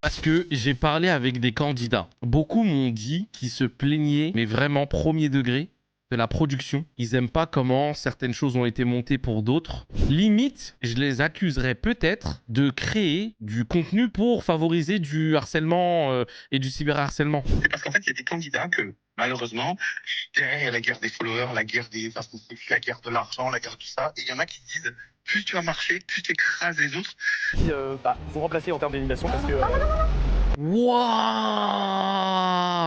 Parce que j'ai parlé avec des candidats. Beaucoup m'ont dit qu'ils se plaignaient, mais vraiment premier degré, de la production. Ils aiment pas comment certaines choses ont été montées pour d'autres. Limite, je les accuserais peut-être de créer du contenu pour favoriser du harcèlement et du cyberharcèlement. C'est parce qu'en fait, il y a des candidats que, malheureusement, derrière la guerre des followers, la guerre des associés, la guerre de l'argent, la guerre de tout ça, et il y en a qui disent, plus tu vas marcher, plus tu écrases les autres. Ils sont remplacés en termes d'animation parce que... Wouah!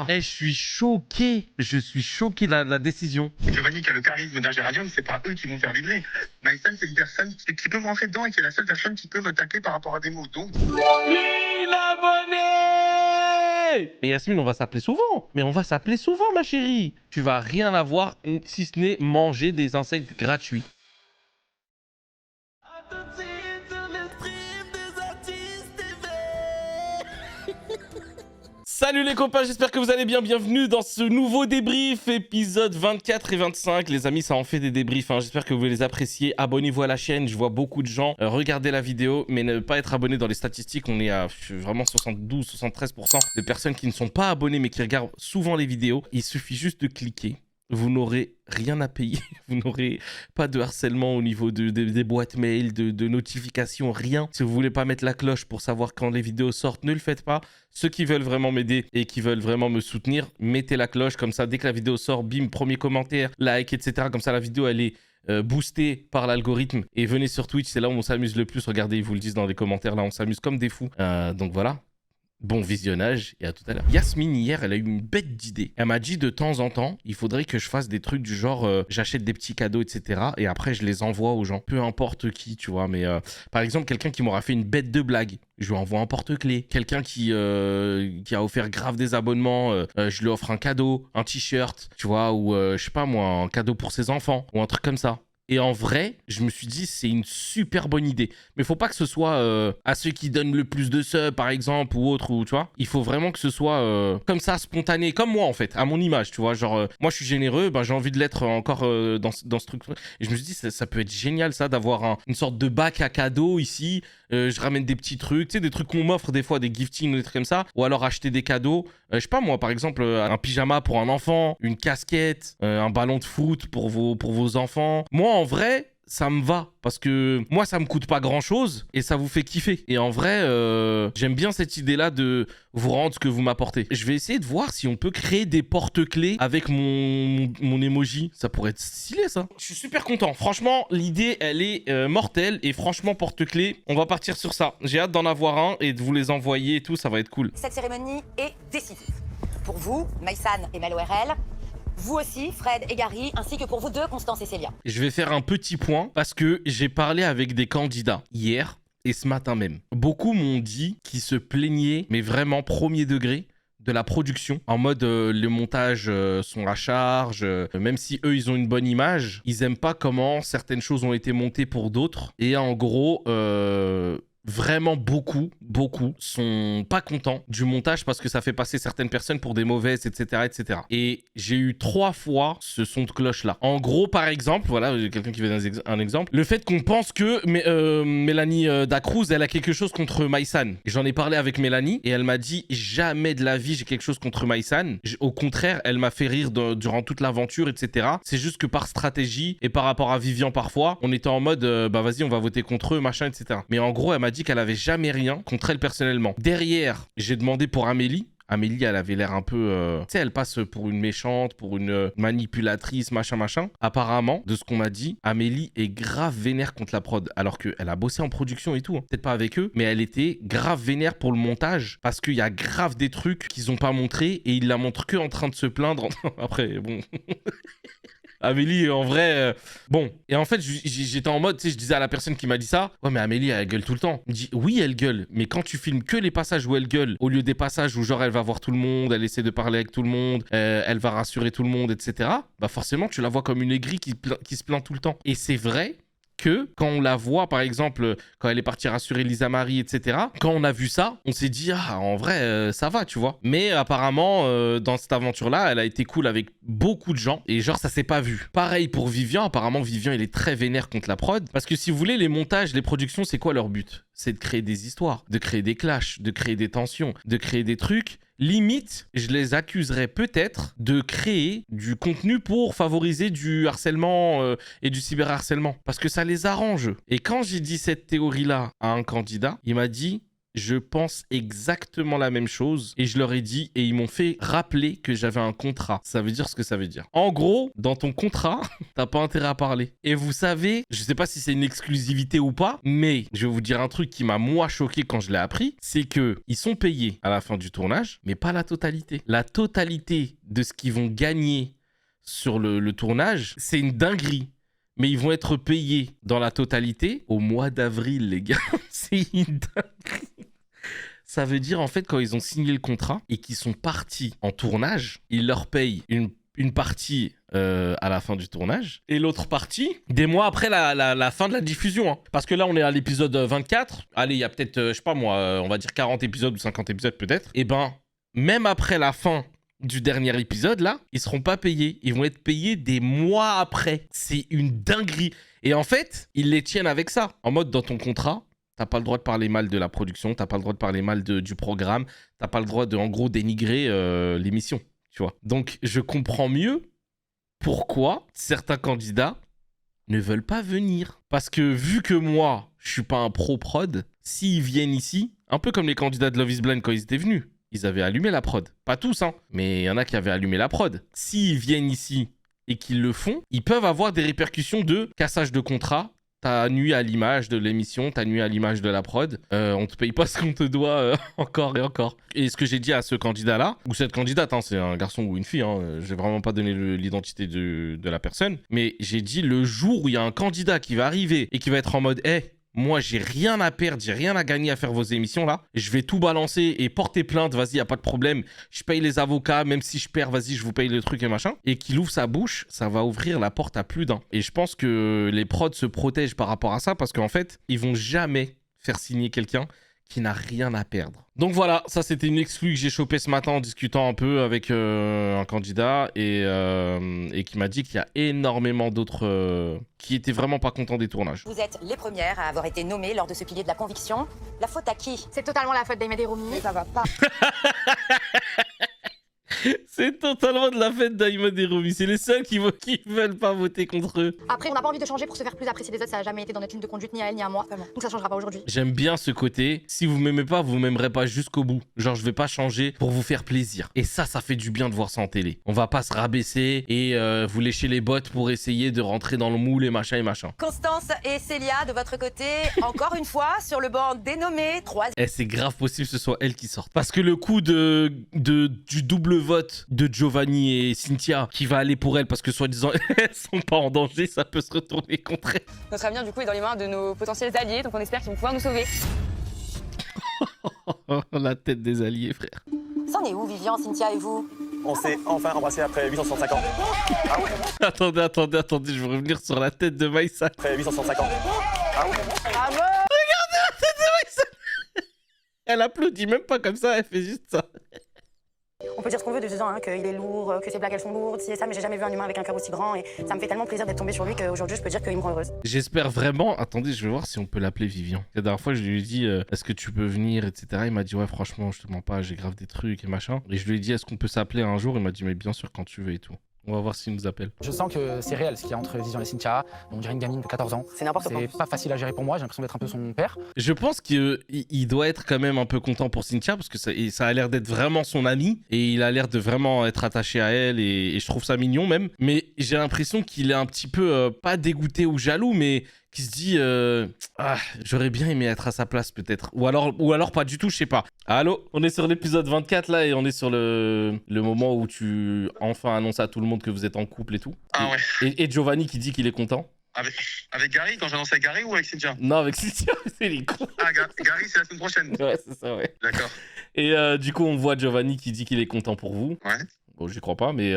Je suis choqué. Je suis choqué de la décision. Giovanni qui a le charisme d'un Géranium, c'est pas eux qui vont faire vibrer. Maïsan, c'est une personne qui peut rentrer dedans et qui est la seule personne qui peut me taper par rapport à des mots. Donc, 1000 abonnés! Mais Yasmine, on va s'appeler souvent. Mais on va s'appeler souvent, ma chérie. Tu vas rien avoir si ce n'est manger des insectes gratuits. Salut les copains, j'espère que vous allez bien. Bienvenue dans ce nouveau débrief, épisode 24 et 25. Les amis, ça en fait des débriefs, hein. J'espère que vous les appréciez. Abonnez-vous à la chaîne, je vois beaucoup de gens regarder la vidéo, mais ne pas être abonné dans les statistiques. On est à vraiment 72-73% de personnes qui ne sont pas abonnées, mais qui regardent souvent les vidéos. Il suffit juste de cliquer. Vous n'aurez rien à payer, vous n'aurez pas de harcèlement au niveau des boîtes mail, de notifications, rien. Si vous voulez pas mettre la cloche pour savoir quand les vidéos sortent, ne le faites pas. Ceux qui veulent vraiment m'aider et qui veulent vraiment me soutenir, mettez la cloche, comme ça dès que la vidéo sort, bim, premier commentaire, like, etc. Comme ça la vidéo elle est boostée par l'algorithme. Et venez sur Twitch, c'est là où on s'amuse le plus. Regardez, ils vous le disent dans les commentaires, là on s'amuse comme des fous. Donc voilà. Bon visionnage et à tout à l'heure. Yasmine, hier, elle a eu une bête d'idée. Elle m'a dit de temps en temps, il faudrait que je fasse des trucs du genre, j'achète des petits cadeaux, etc. Et après, je les envoie aux gens. Peu importe qui, tu vois. Mais par exemple, quelqu'un qui m'aura fait une bête de blague, je lui envoie un porte-clés. Quelqu'un qui a offert grave des abonnements, je lui offre un cadeau, un t-shirt, tu vois, ou je sais pas moi, un cadeau pour ses enfants, ou un truc comme ça. Et en vrai, je me suis dit, c'est une super bonne idée. Mais faut pas que ce soit à ceux qui donnent le plus de subs, par exemple, ou autre, ou tu vois. Il faut vraiment que ce soit comme ça, spontané, comme moi, en fait, à mon image, tu vois. Genre, moi, je suis généreux, ben, j'ai envie de l'être encore dans ce truc. Et je me suis dit, ça peut être génial, ça, d'avoir une sorte de bac à cadeaux ici. Je ramène des petits trucs, tu sais, des trucs qu'on m'offre des fois, des giftings, des trucs comme ça. Ou alors acheter des cadeaux. Je sais pas, moi, par exemple, un pyjama pour un enfant, une casquette, un ballon de foot pour vos enfants. Moi, en vrai, ça me va parce que moi ça me coûte pas grand chose et ça vous fait kiffer. Et en vrai j'aime bien cette idée là de vous rendre ce que vous m'apportez. Je vais essayer de voir si on peut créer des porte-clés avec mon emoji. Ça pourrait être stylé ça. Je suis super content. Franchement l'idée elle est mortelle et franchement porte-clés on va partir sur ça. J'ai hâte d'en avoir un et de vous les envoyer et tout, ça va être cool. Cette cérémonie est décisive. Pour vous, Maïsan et MelORL, vous aussi, Fred et Gary, ainsi que pour vous deux, Constance et Célia. Je vais faire un petit point parce que j'ai parlé avec des candidats hier et ce matin même. Beaucoup m'ont dit qu'ils se plaignaient, mais vraiment premier degré, de la production. En mode, les montages sont à charge, même si eux, ils ont une bonne image, ils aiment pas comment certaines choses ont été montées pour d'autres. Et en gros... vraiment beaucoup sont pas contents du montage parce que ça fait passer certaines personnes pour des mauvaises, etc. etc. Et j'ai eu 3 fois ce son de cloche-là. En gros, par exemple, voilà, quelqu'un qui veut un exemple, le fait qu'on pense que Mélanie Dacruz, elle a quelque chose contre Maïsan. J'en ai parlé avec Mélanie et elle m'a dit jamais de la vie j'ai quelque chose contre Maïsan. Au contraire, elle m'a fait rire durant toute l'aventure, etc. C'est juste que par stratégie et par rapport à Vivian parfois, on était en mode bah vas-y, on va voter contre eux, machin, etc. Mais en gros, elle m'a dit qu'elle avait jamais rien contre elle personnellement. Derrière, j'ai demandé pour Amélie. Amélie, elle avait l'air un peu... tu sais, elle passe pour une méchante, pour une manipulatrice, machin, machin. Apparemment, de ce qu'on m'a dit, Amélie est grave vénère contre la prod. Alors qu'elle a bossé en production et tout. Hein. Peut-être pas avec eux, mais elle était grave vénère pour le montage. Parce qu'il y a grave des trucs qu'ils ont pas montré et ils la montrent que en train de se plaindre. Après, bon... Amélie, en vrai, bon. Et en fait, j'étais en mode, tu sais, je disais à la personne qui m'a dit ça, ouais, mais Amélie, elle gueule tout le temps. Il me dit, oui, elle gueule, mais quand tu filmes que les passages où elle gueule, au lieu des passages où genre elle va voir tout le monde, elle essaie de parler avec tout le monde, elle va rassurer tout le monde, etc., bah forcément, tu la vois comme une aigrie qui se plaint tout le temps. Et c'est vrai que quand on la voit, par exemple, quand elle est partie rassurer Lisa Marie, etc., quand on a vu ça, on s'est dit, ah, en vrai, ça va, tu vois. Mais apparemment, dans cette aventure-là, elle a été cool avec beaucoup de gens, et genre, ça s'est pas vu. Pareil pour Vivian, apparemment, Vivian, il est très vénère contre la prod, parce que si vous voulez, les montages, les productions, c'est quoi leur but? C'est de créer des histoires, de créer des clashs, de créer des tensions, de créer des trucs. Limite, je les accuserais peut-être de créer du contenu pour favoriser du harcèlement et du cyberharcèlement. Parce que ça les arrange. Et quand j'ai dit cette théorie-là à un candidat, il m'a dit... Je pense exactement la même chose et je leur ai dit et ils m'ont fait rappeler que j'avais un contrat. Ça veut dire ce que ça veut dire. En gros, dans ton contrat, t'as pas intérêt à parler. Et vous savez, je sais pas si c'est une exclusivité ou pas, mais je vais vous dire un truc qui m'a moi choqué quand je l'ai appris, c'est que ils sont payés à la fin du tournage, mais pas la totalité. La totalité de ce qu'ils vont gagner sur le tournage, c'est une dinguerie. Mais ils vont être payés dans la totalité au mois d'avril, les gars. C'est une dinguerie. Ça veut dire, en fait, quand ils ont signé le contrat et qu'ils sont partis en tournage, ils leur payent une partie à la fin du tournage et l'autre partie des mois après la fin de la diffusion. Hein. Parce que là, on est à l'épisode 24. Allez, il y a peut-être, je sais pas moi, on va dire 40 épisodes ou 50 épisodes peut-être. Et ben, même après la fin du dernier épisode, là, ils seront pas payés. Ils vont être payés des mois après. C'est une dinguerie. Et en fait, ils les tiennent avec ça. En mode, dans ton contrat, t'as pas le droit de parler mal de la production, t'as pas le droit de parler mal du programme, t'as pas le droit de, en gros, dénigrer l'émission, tu vois. Donc, je comprends mieux pourquoi certains candidats ne veulent pas venir. Parce que vu que moi, je suis pas un pro-prod, s'ils viennent ici, un peu comme les candidats de Love is Blind quand ils étaient venus, ils avaient allumé la prod. Pas tous, hein, mais il y en a qui avaient allumé la prod. S'ils viennent ici et qu'ils le font, ils peuvent avoir des répercussions de cassage de contrat. T'as nuit à l'image de l'émission, t'as nuit à l'image de la prod. On te paye pas ce qu'on te doit encore et encore. Et ce que j'ai dit à ce candidat-là, ou cette candidate, hein, c'est un garçon ou une fille, hein, je vais vraiment pas donner l'identité de la personne, mais j'ai dit le jour où il y a un candidat qui va arriver et qui va être en mode « Hey, moi, j'ai rien à perdre, j'ai rien à gagner à faire vos émissions là. Je vais tout balancer et porter plainte, vas-y, y a pas de problème. Je paye les avocats, même si je perds, vas-y, je vous paye le truc et machin. » Et qu'il ouvre sa bouche, ça va ouvrir la porte à plus d'un. Et je pense que les prods se protègent par rapport à ça parce qu'en fait, ils vont jamais faire signer quelqu'un qui n'a rien à perdre. Donc voilà, ça c'était une exclue que j'ai chopée ce matin en discutant un peu avec un candidat et qui m'a dit qu'il y a énormément d'autres qui étaient vraiment pas contents des tournages. Vous êtes les premières à avoir été nommées lors de ce pilier de la conviction. La faute à qui? C'est totalement la faute d'Aïma Deroumi. Mais ça va pas. C'est totalement de la fête d'Aïma Deroumi. C'est les seuls qui veulent pas voter contre eux. Après, on n'a pas envie de changer pour se faire plus apprécier des autres. Ça n'a jamais été dans notre ligne de conduite, ni à elle, ni à moi. Donc ça changera pas aujourd'hui. J'aime bien ce côté. Si vous m'aimez pas, vous m'aimerez pas jusqu'au bout. Genre, je vais pas changer pour vous faire plaisir. Et ça fait du bien de voir ça en télé. On va pas se rabaisser et vous lécher les bottes pour essayer de rentrer dans le moule et machin et machin. Constance et Célia, de votre côté, encore une fois, sur le banc dénommé 3. Eh, c'est grave possible que ce soit elle qui sorte. Parce que le coup du double vote de Giovanni et Cynthia qui va aller pour elle parce que soi-disant elles sont pas en danger, ça peut se retourner contre elle. Notre avenir, du coup, est dans les mains de nos potentiels alliés, donc on espère qu'ils vont pouvoir nous sauver. La tête des alliés, frère. C'en est où, Vivian, Cynthia et vous? On s'est enfin embrassé après 865 ans. Ah ouais? Attendez, je veux revenir sur la tête de Maïssa. Après 865 ans. Ah ouais? Bravo! Regardez la tête de Maïssa. Elle applaudit même pas comme ça, elle fait juste ça. On peut dire ce qu'on veut de disant qu'il est lourd, que ses blagues elles sont lourdes, si et ça, mais j'ai jamais vu un humain avec un cœur aussi grand et ça me fait tellement plaisir d'être tombée sur lui qu'aujourd'hui je peux dire qu'il me rend heureuse. J'espère vraiment. Attendez, je vais voir si on peut l'appeler Vivian. La dernière fois, je lui ai dit est-ce que tu peux venir, etc. Il m'a dit ouais, franchement, je te mens pas, j'ai grave des trucs et machin. Et je lui ai dit est-ce qu'on peut s'appeler un jour? Il m'a dit mais bien sûr, quand tu veux et tout. On va voir s'il nous appelle. Je sens que c'est réel ce qu'il y a entre Vivian et Cynthia. On dirait une gamine de 14 ans. C'est n'importe quoi. C'est pas facile à gérer pour moi, j'ai l'impression d'être un peu son père. Je pense qu'il doit être quand même un peu content pour Cynthia parce que ça a l'air d'être vraiment son ami et il a l'air de vraiment être attaché à elle et je trouve ça mignon même. Mais j'ai l'impression qu'il est un petit peu pas dégoûté ou jaloux mais qui se dit j'aurais bien aimé être à sa place peut-être. Ou alors pas du tout, je sais pas. Allô, on est sur l'épisode 24 là et on est sur le moment où tu enfin annonces à tout le monde que vous êtes en couple et tout. Ah ouais. Et Giovanni qui dit qu'il est content. Avec Gary, quand j'annonce avec Gary ou avec Cynthia? Non, avec Cynthia, c'est les cons. Ah, Gary, c'est la semaine prochaine. Ouais, c'est ça, ouais. D'accord. Et du coup, on voit Giovanni qui dit qu'il est content pour vous. Ouais. Bon, j'y crois pas, mais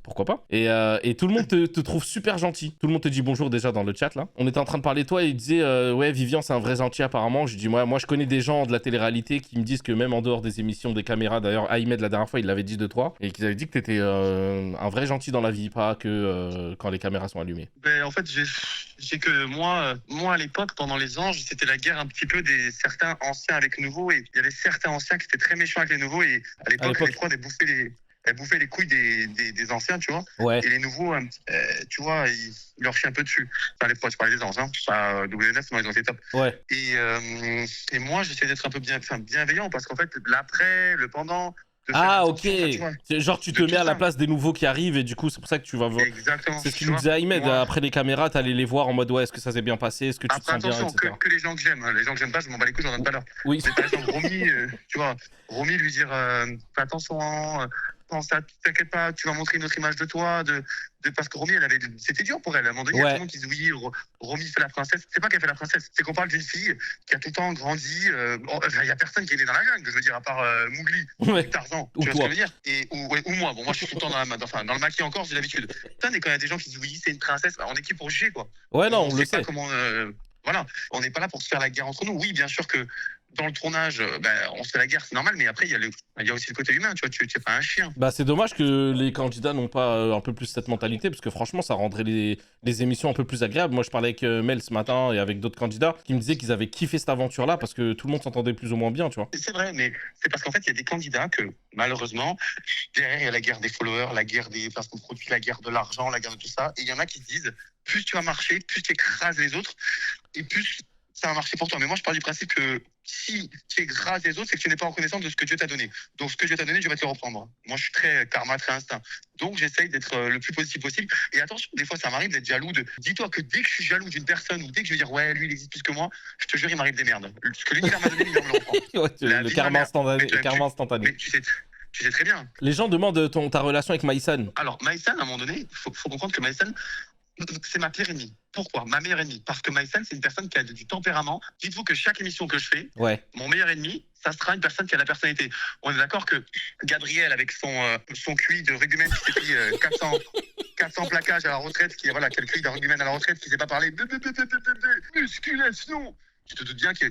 pourquoi pas. Et tout le monde te trouve super gentil. Tout le monde te dit bonjour déjà dans le chat, là. On était en train de parler de toi et il disait ouais, Vivian, c'est un vrai gentil apparemment. Je dis moi, je connais des gens de la télé-réalité qui me disent que même en dehors des émissions, des caméras, d'ailleurs, Ahmed, la dernière fois, il l'avait dit de toi, et qu'ils avaient dit que t'étais un vrai gentil dans la vie, pas que quand les caméras sont allumées. Ben, en fait, j'ai que moi, à l'époque, pendant les Anges, c'était la guerre un petit peu des certains anciens avec les nouveaux, et il y avait certains anciens qui étaient très méchants avec les nouveaux, et à l'époque, les prods, elles bouffaient les couilles des anciens, tu vois. Ouais. Et les nouveaux, tu vois, ils leur chient un peu dessus. Enfin, les prods, je parlais des Anges, hein. Pas W9, non, ils ont été top. Ouais. Et moi, j'essaie d'être un peu bienveillant, parce qu'en fait, l'après, le pendant... Ah, ok. Genre, tu te mets à la place des nouveaux qui arrivent et du coup, c'est pour ça que tu vas voir. Exactement. C'est ce qu'il nous disait Ahmed. Après les caméras, t'allais les voir en mode ouais, est-ce que ça s'est bien passé, est-ce que tu te sens bien, etc. Que les gens que j'aime. Les gens que j'aime pas, je m'en bats les couilles, j'en donne pas l'heure. Oui. Mais par exemple, Romy, tu vois, Romy lui dire fais attention, t'inquiète pas, tu vas montrer une autre image de toi, parce que Romy, c'était dur pour elle. À un moment donné, il y a tout le monde qui se dit oui, Romy fait la princesse. C'est pas qu'elle fait la princesse, c'est qu'on parle d'une fille qui a tout le temps grandi. Il y a personne qui est né dans la jungle, je veux dire, à part Mowgli, ou Tarzan. Tu vois ce que je veux dire? Ou moi. Bon, moi, je suis tout le temps dans le maquis encore, j'ai l'habitude. Putain, mais quand il y a des gens qui disent oui, c'est une princesse, on est qui pour juger, quoi. Ouais, non, on le sait. sait. Pas comment, voilà, on n'est pas là pour se faire la guerre entre nous. Oui, bien sûr que dans le tournage, on se fait la guerre, c'est normal, mais après, il y a aussi le côté humain, tu vois, tu n'es pas un chien. Bah, c'est dommage que les candidats n'ont pas un peu plus cette mentalité, parce que franchement, ça rendrait les émissions un peu plus agréables. Moi, je parlais avec Mel ce matin et avec d'autres candidats qui me disaient qu'ils avaient kiffé cette aventure-là parce que tout le monde s'entendait plus ou moins bien, tu vois. C'est vrai, mais c'est parce qu'en fait, il y a des candidats que, malheureusement, derrière, il y a la guerre des followers, la guerre des placements de produits, la guerre de l'argent, la guerre de tout ça, et il y en a qui se disent, plus tu vas marcher, plus tu écrases les autres, et plus ça va marcher pour toi. Mais moi, je pars du principe que si tu écrases les autres, c'est que tu n'es pas reconnaissant de ce que Dieu t'a donné. Donc, ce que Dieu t'a donné, Dieu va te le reprendre. Moi, je suis très karma, très instinct. Donc, j'essaye d'être le plus positif possible. Et attention, des fois, ça m'arrive d'être jaloux. Dis-toi que dès que je suis jaloux d'une personne ou dès que je vais dire, ouais, lui, il existe plus que moi, je te jure, il m'arrive des merdes. Ce que l'univers m'a donné, il va me le reprendre. Ouais, le karma instantané. Mais tu sais très bien. Les gens demandent ta relation avec Maïsan. Alors, Maïsan, à un moment donné, il faut comprendre que Maïsan, c'est ma pire ennemie. Pourquoi? Ma meilleure ennemie. Parce que Maïsan, c'est une personne qui a du tempérament. Dites-vous que chaque émission que je fais, mon meilleur ennemi, ça sera une personne qui a la personnalité. On est d'accord que Gabriel, avec son QI de rugbyman qui s'est pris 400 plaquages à la retraite, qui a le QI d'un rugbyman à la retraite, qui ne sait pas parler musculation. Tu te doutes bien que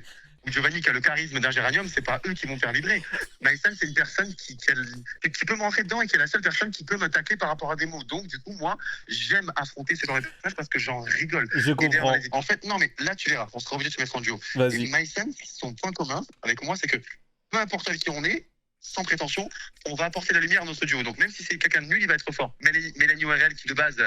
ou Giovanni qui a le charisme d'un géranium, c'est pas eux qui vont faire vibrer. Maïsan, c'est une personne qui peut m'entrer dedans et qui est la seule personne qui peut me tacler par rapport à des mots. Donc, du coup, moi, j'aime affronter ce genre de personnages parce que j'en rigole. Je comprends. En fait, non, mais là, tu verras, on sera obligé de se mettre en duo. Vas-y. Et Maïsan, son point commun avec moi, c'est que peu importe avec qui on est, sans prétention, on va apporter la lumière à notre duo. Donc, même si c'est quelqu'un de nul, il va être fort. Mélanie ORL, qui de base...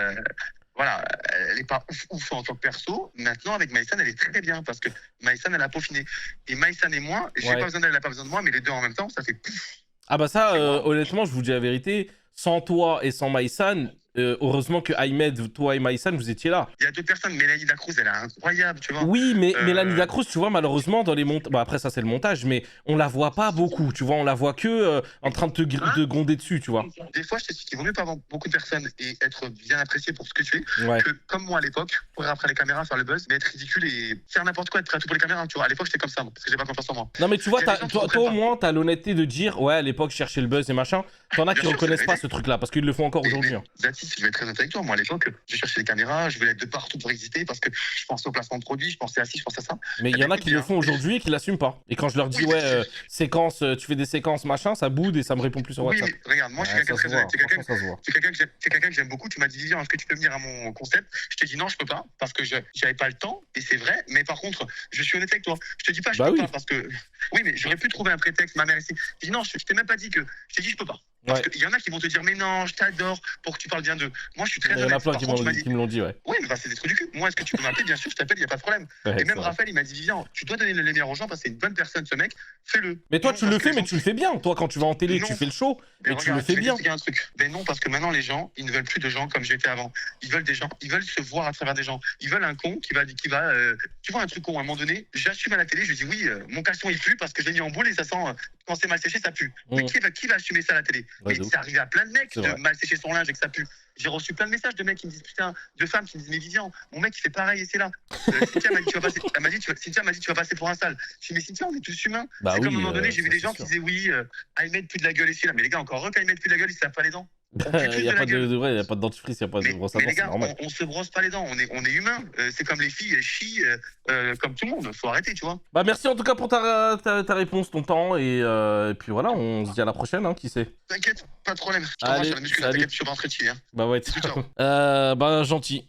voilà, elle n'est pas ouf en tant que perso. Maintenant, avec Maïsan, elle est très bien parce que Maïsan, elle a peaufiné. Et Maïsan et moi, j'ai pas besoin d'elle, elle n'a pas besoin de moi, mais les deux en même temps, ça fait pouf. Ah bah ça, honnêtement, je vous dis la vérité, sans toi et sans Maïsan, heureusement que Ahmed, toi et Maïsan, vous étiez là. Il y a d'autres personnes, Mélanie Dacruz, elle est incroyable, tu vois. Oui, mais Mélanie Dacruz, tu vois, malheureusement, dans les montages... Bon, après, ça, c'est le montage, mais on la voit pas beaucoup, tu vois. On la voit que en train de te gronder dessus, tu vois. Des fois, je t'explique qu'il vaut mieux pas avoir beaucoup de personnes et être bien apprécié pour ce que tu es, que comme moi à l'époque, courir après les caméras, faire le buzz, mais être ridicule et faire n'importe quoi, être prêt à tout pour les caméras, tu vois. À l'époque, j'étais comme ça, parce que j'ai pas confiance en moi. Non, mais tu vois, toi au moins, t'as l'honnêteté de dire, ouais, à l'époque, je cherchais le buzz et machin. T'en as qui reconnaissent pas ce truc-là, parce qu'ils le font encore aujourd'hui. Zatis, je vais être très honnête avec toi. Moi, à l'époque, je cherchais les caméras, je voulais être de partout pour exister parce que je pensais au placement de produits, je pensais à ci, je pensais à ça. Mais il y en a qui le font aujourd'hui et qui l'assument pas. Et quand je leur dis, séquence, tu fais des séquences, machin, ça boude et ça me répond plus sur WhatsApp. Oui, mais regarde, moi, je suis quelqu'un de très honnête. C'est quelqu'un que j'aime beaucoup. Tu m'as dit, Vivian, est-ce que tu peux venir à mon concept? Je t'ai dit non, je peux pas parce que j'avais pas le temps et c'est vrai. Mais par contre, je suis honnête avec toi. Je te dis pas, je peux pas parce que. Oui, mais j'aurais pu trouver un prétexte. Ma mère ici. Je dis non, je t'ai même pas dit que. Je t'ai dit, je peux pas. Parce qu'il y en a qui vont te dire, mais non, je t'adore pour que tu parles bien d'eux. Moi, je suis très honnête. Il y en a plein qui me l'ont dit, ouais. Oui, mais c'est des trucs du cul. Moi, est-ce que tu peux m'appeler? Bien sûr, je t'appelle, il n'y a pas de problème. Et même Raphaël, il m'a dit, Vivian, tu dois donner le lumière aux gens parce que c'est une bonne personne, ce mec, fais-le. Mais toi, tu le fais, mais tu le fais bien. Toi, quand tu vas en télé, tu fais le show, et tu le fais bien. Il y a un truc. Mais non, parce que maintenant, les gens, ils ne veulent plus de gens comme j'étais avant. Ils veulent des gens, ils veulent se voir à travers des gens. Ils veulent un con qui va tu vois, un truc con, à un moment donné, j'assume à la télé, je dis oui, mon caleçon, il pue parce que je l'ai mis en boule et ça sent, quand c'est mal séché, ça pue. Mais qui va assumer ça à la télé? Mais c'est arrivé à plein de mecs de mal sécher son linge et que ça pue. J'ai reçu plein de messages de mecs qui me disent putain, de femmes qui me disent mais Vivian, mon mec il fait pareil et c'est là. Cynthia m'a dit Cynthia m'a dit tu vas passer pour un sale. Je dis mais Cynthia, on est tous humains. Bah c'est oui, comme à un moment donné, j'ai vu ça, des gens c'est qui sûr. disaient oui, Ahmed plus de la gueule ici là. Mais les gars, encore qu'Ahmed plus de la gueule, ils savent pas les dents. Il n'y a pas de vrai, il y a pas de dentifrice, il n'y a pas de brosse à Mais dents, les c'est gars, normal. on se brosse pas les dents, on est humains. C'est comme les filles, elles chient comme tout le monde. Faut arrêter, tu vois. Bah merci en tout cas pour ta réponse, ton temps, et puis voilà, on se dit à la prochaine, hein, qui sait. T'inquiète, pas de problème. Je Allez, t'embrasse sur la muscu, là, salut. t'inquiète, je suis rentré dessus. Hein. Bah ouais, Ciao. bah gentil.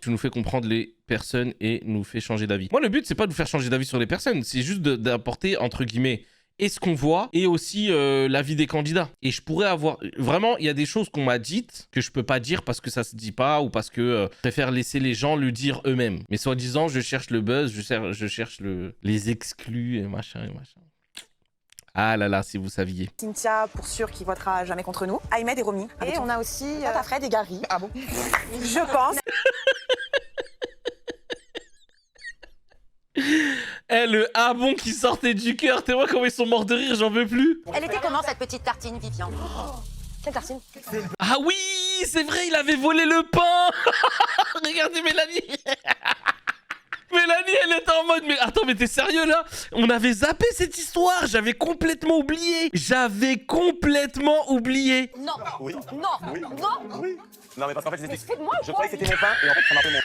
Tu nous fais comprendre les personnes et nous fais changer d'avis. Moi, le but, c'est pas de vous faire changer d'avis sur les personnes, c'est juste d'apporter, entre guillemets, et ce qu'on voit, et aussi l'avis des candidats. Et je pourrais avoir... Vraiment, il y a des choses qu'on m'a dites que je peux pas dire parce que ça se dit pas, ou parce que je préfère laisser les gens le dire eux-mêmes. Mais soi-disant, je cherche le buzz, je cherche les exclus, et machin, et machin. Ah là là, si vous saviez. Cynthia, pour sûr, qui votera jamais contre nous. Ahmed et Romy. Et on a aussi Tata Fred et Gary. Ah bon? Je pense. Eh, le ah bon qui sortait du cœur, t'es vois comment ils sont morts de rire, j'en veux plus. Elle était comment cette petite tartine, Vivian? Quelle tartine? Ah oui, c'est vrai, il avait volé le pain. Regardez Mélanie. Mélanie, elle était en mode, mais attends, mais t'es sérieux là? On avait zappé cette histoire, j'avais complètement oublié. Non. Oui. Non. Oui. Non. Oui. Non, mais parce qu'en fait, Mais fais de moi je croyais que c'était mon pain et en fait, ça m'a fait mon.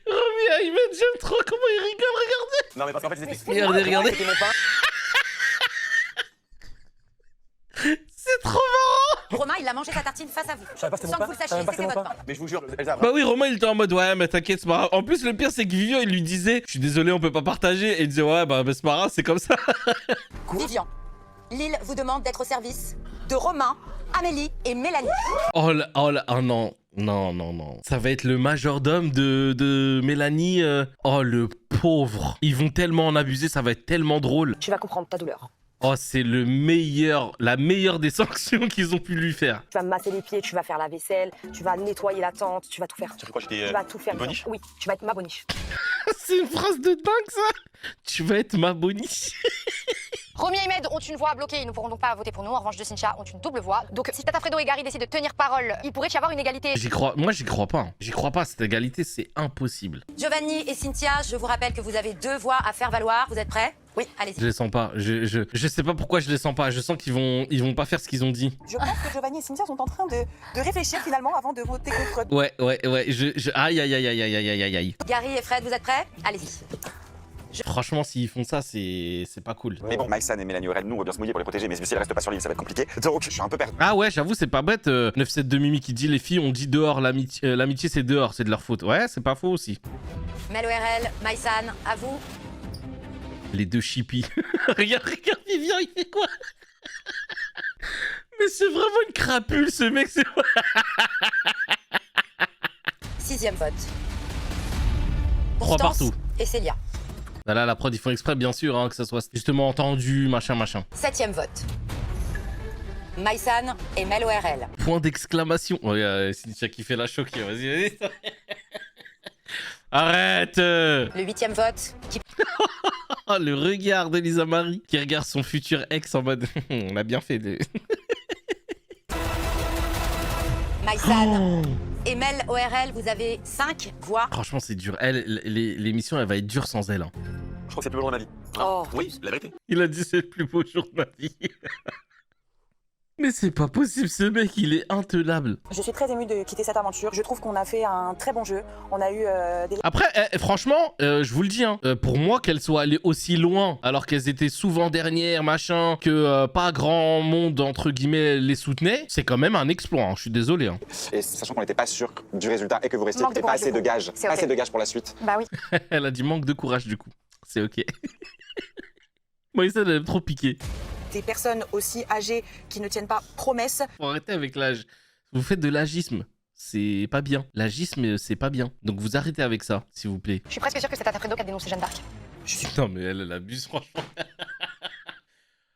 Romy Ahmed, j'aime trop comment il rigole, regardez. Non, mais parce qu'en fait, c'était. Regardez. C'était mon pain. C'est trop marrant. Romain, il a mangé sa tartine face à vous. Je savais pas que c'était Sans mon que vous pain. le Je savais sachiez, pas que c'était c'était mon votre pain. pain. Mais je vous jure, Elsa. Bah oui, Romain il était en mode ouais mais t'inquiète c'est pas grave. En plus le pire c'est que Vivian il lui disait je suis désolé on peut pas partager et il disait ouais bah c'est pas grave c'est comme ça. Vivian, Lille vous demande d'être au service de Romain, Amélie et Mélanie. Oh non. Non. Ça va être le majordome de Mélanie. Oh le pauvre. Ils vont tellement en abuser, ça va être tellement drôle. Tu vas comprendre ta douleur. Oh c'est la meilleure des sanctions qu'ils ont pu lui faire. Tu vas me masser les pieds, tu vas faire la vaisselle, tu vas nettoyer la tente, tu vas tout faire. Tu fais quoi? J'étais. Tu vas tout faire. Boniche? Oui, tu vas être ma boniche. C'est une phrase de dingue ça. Tu vas être ma boniche. Romy et Ahmed ont une voix bloquée, ils ne pourront donc pas voter pour nous. En revanche, de Cynthia ont une double voix. Donc si Tata Fredo et Gary décident de tenir parole, il pourrait y avoir une égalité. Moi j'y crois pas. Hein. J'y crois pas, cette égalité c'est impossible. Giovanni et Cynthia, je vous rappelle que vous avez 2 voix à faire valoir. Vous êtes prêts? Oui, allez-y. Je les sens pas. Je sais pas pourquoi je les sens pas. Je sens qu'ils vont pas faire ce qu'ils ont dit. Je pense que Giovanni et Cynthia sont en train de réfléchir finalement avant de voter contre. Ouais. Aïe. Gary et Fred, vous êtes prêts? Allez-y. Franchement, s'ils font ça, c'est pas cool. Mais bon, Maïsan et Mélanie Aurel, nous, on va bien se mouiller pour les protéger, mais si elle reste pas sur l'île, ça va être compliqué. Donc, je suis un peu perdu. Ah ouais, j'avoue, c'est pas bête. 9-7 de Mimi qui dit les filles, on dit dehors, l'amitié c'est dehors, c'est de leur faute. Ouais, c'est pas faux aussi. Mel ORL, Maïsan, à vous. Les deux chippies. regarde, Vivian, il fait quoi? Mais c'est vraiment une crapule, ce mec, c'est... 6e vote. 3 Constance partout. Et Célia. Là, la prod, ils font exprès, bien sûr, hein, que ça soit justement entendu, machin. 7e vote. Maïsan et Mel ORL. Point d'exclamation. Oh, Cynthia qui fait la choquée, vas-y. Arrête. Le 8e vote. Qui... Oh, le regard d'Elisa Marie qui regarde son futur ex en mode on a bien fait de... Maïsan et Mel ORL, vous avez 5 voix. Franchement, c'est dur. L'émission, elle va être dure sans elle. Hein. Je crois que c'est le plus beau jour de ma vie. Oh. Oui, la vérité. Il a dit c'est le plus beau jour de ma vie. Mais c'est pas possible, ce mec, il est intenable. Je suis très émue de quitter cette aventure. Je trouve qu'on a fait un très bon jeu. On a eu des. Après, franchement, je vous le dis, hein, pour moi, qu'elles soient allées aussi loin, alors qu'elles étaient souvent dernières, machin, que pas grand monde, entre guillemets, les soutenait, c'est quand même un exploit, hein, je suis désolé. Hein. Et sachant qu'on n'était pas sûr du résultat et que vous restiez, Manque de qu'il n'y avait pas courage, assez du de coup. gages. C'est Pas ok. assez de gages pour la suite. Bah oui. Elle a dit manque de courage, du coup. C'est ok. Moi, ça, elle aime trop piquer. Des personnes aussi âgées qui ne tiennent pas promesse. Faut arrêter avec l'âge. Vous faites de l'agisme. C'est pas bien. L'agisme, c'est pas bien. Donc vous arrêtez avec ça, s'il vous plaît. Je suis presque sûre que c'est Tata Fredo qui a dénoncé Jeanne d'Arc. Non, mais elle abuse, franchement.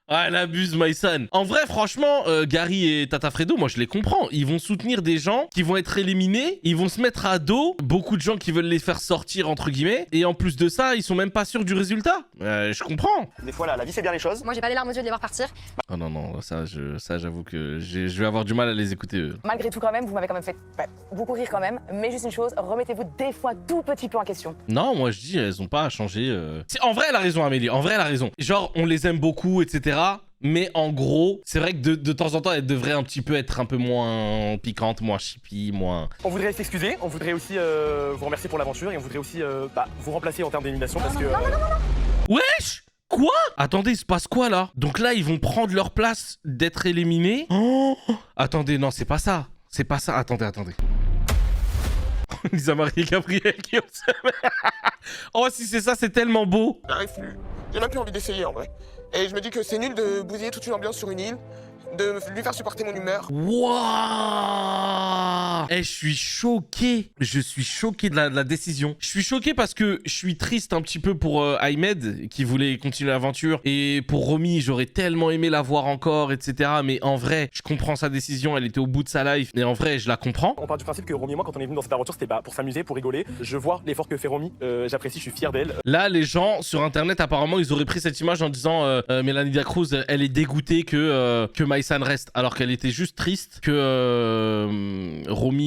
Ah, elle abuse, Maïsan. En vrai, franchement, Gary et Tata Fredo, moi, je les comprends. Ils vont soutenir des gens qui vont être éliminés. Ils vont se mettre à dos beaucoup de gens qui veulent les faire sortir, entre guillemets. Et en plus de ça, ils sont même pas sûrs du résultat. Je comprends. Des fois, la vie fait bien les choses. Moi, j'ai pas les larmes aux yeux de les voir partir. Oh non, non, ça, j'avoue que je vais avoir du mal à les écouter, eux. Malgré tout, quand même, vous m'avez quand même fait beaucoup rire quand même. Mais juste une chose, remettez-vous des fois tout petit peu en question. Non, moi, je dis, elles ont pas à changer. En vrai, elle a raison, Amélie. En vrai, elle a raison. Genre, on les aime beaucoup, etc. Mais en gros, c'est vrai que de temps en temps, elle devrait un petit peu être un peu moins piquante, moins chippie, moins... On voudrait s'excuser, on voudrait aussi vous remercier pour l'aventure et on voudrait aussi vous remplacer en termes d'élimination parce que... Wesh! Quoi? Attendez, il se passe quoi là? Donc là, ils vont prendre leur place d'être éliminés? Oh! Attendez, non, c'est pas ça. C'est pas ça. Attendez. Lisa Marie et Gabriel qui observent. Oh, si c'est ça, c'est tellement beau. J'arrive plus. J'ai même plus envie d'essayer en vrai. Et je me dis que c'est nul de bousiller toute une ambiance sur une île, de lui faire supporter mon humeur. Wouah! Je suis choqué. Je suis choqué de la décision. Je suis choqué parce que je suis triste un petit peu pour Ahmed qui voulait continuer l'aventure. Et pour Romy, j'aurais tellement aimé la voir encore, etc. Mais en vrai, je comprends sa décision. Elle était au bout de sa life. Et en vrai, je la comprends. On part du principe que Romy et moi, quand on est venu dans cette aventure, c'était pour s'amuser, pour rigoler. Je vois l'effort que fait Romy, j'apprécie, je suis fier d'elle. Là, les gens sur internet, apparemment, ils auraient pris cette image en disant Mélanie Diacruz, elle est dégoûtée que Maïsan reste. Alors qu'elle était juste triste que Romy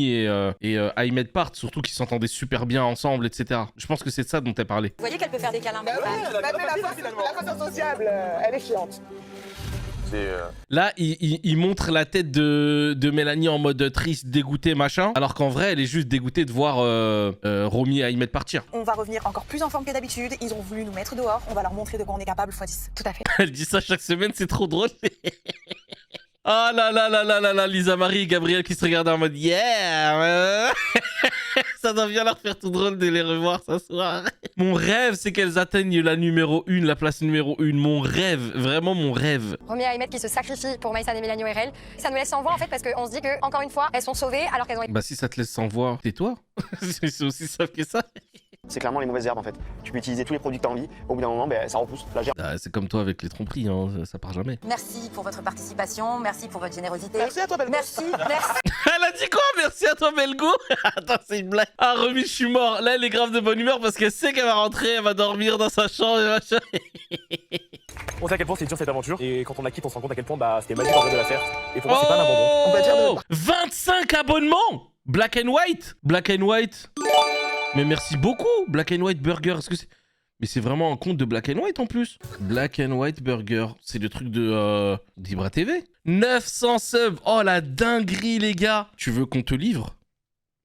et Ahmed partent. Surtout qu'ils s'entendaient super bien ensemble, etc. Je pense que c'est de ça dont elle parlait. Vous voyez qu'elle peut faire des câlins. La façon sociable, elle est chiante. Là, il montre la tête de Mélanie en mode triste, dégoûtée, machin. Alors qu'en vrai, elle est juste dégoûtée de voir Romy et Ahmed partir. On va revenir encore plus en forme que d'habitude. Ils ont voulu nous mettre dehors. On va leur montrer de quoi on est capable x10. Tout à fait. Elle dit ça chaque semaine, c'est trop drôle. Ah là là là là là là, Lisa Marie et Gabriel qui se regardent en mode yeah. Ça doit bien leur faire tout drôle de les revoir ce soir. Mon rêve, c'est qu'elles atteignent la numéro 1, la place numéro 1. Mon rêve, vraiment mon rêve. Romy et Ahmed qui se sacrifient pour Maïsan et Mélanie ORL. Ça nous laisse sans voix en fait parce qu'on se dit que, encore une fois, elles sont sauvées alors qu'elles ont été... Bah si ça te laisse sans voix, tais-toi. C'est aussi simple que ça. C'est clairement les mauvaises herbes en fait. Tu peux utiliser tous les produits que t'as envie, au bout d'un moment, ça repousse. La gerbe. Ah, c'est comme toi avec les tromperies, hein, ça part jamais. Merci pour votre participation, merci pour votre générosité. Merci à toi, Belgo. Merci. Elle a dit quoi? Merci à toi, Belgo. Attends, c'est une blague. Ah, Romy, je suis mort. Là, elle est grave de bonne humeur parce qu'elle sait qu'elle va rentrer, elle va dormir dans sa chambre et machin. On sait à quel point c'est dur cette aventure et quand on la quitte, on se rend compte à quel point c'était magique en vrai de la faire. Et pour moi, c'est pas un abandon. On va dire 25 abonnements. Black and White. Mais merci beaucoup, Black and White Burger. Est-ce que c'est... Mais c'est vraiment un compte de Black and White en plus. Black and White Burger. C'est le truc de d'Ibra TV. 900 subs. Oh la dinguerie les gars. Tu veux qu'on te livre?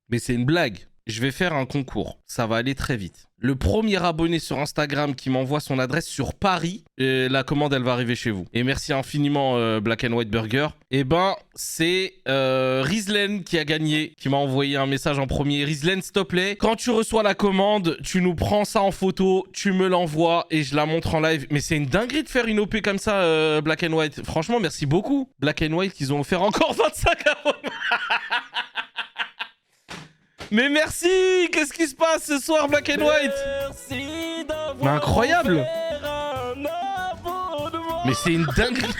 Mais c'est une blague. Je vais faire un concours. Ça va aller très vite. Le premier abonné sur Instagram qui m'envoie son adresse sur Paris, la commande, elle va arriver chez vous. Et merci infiniment, Black and White Burger. Et ben, c'est Rizlen qui a gagné, qui m'a envoyé un message en premier. Rizlen, s'il te plaît, quand tu reçois la commande, tu nous prends ça en photo, tu me l'envoies et je la montre en live. Mais c'est une dinguerie de faire une OP comme ça, Black and White. Franchement, merci beaucoup. Black and White, ils ont offert encore 25 abonnements. Mais merci! Qu'est-ce qui se passe ce soir, Black and White? Mais incroyable! Mais c'est une dinguerie!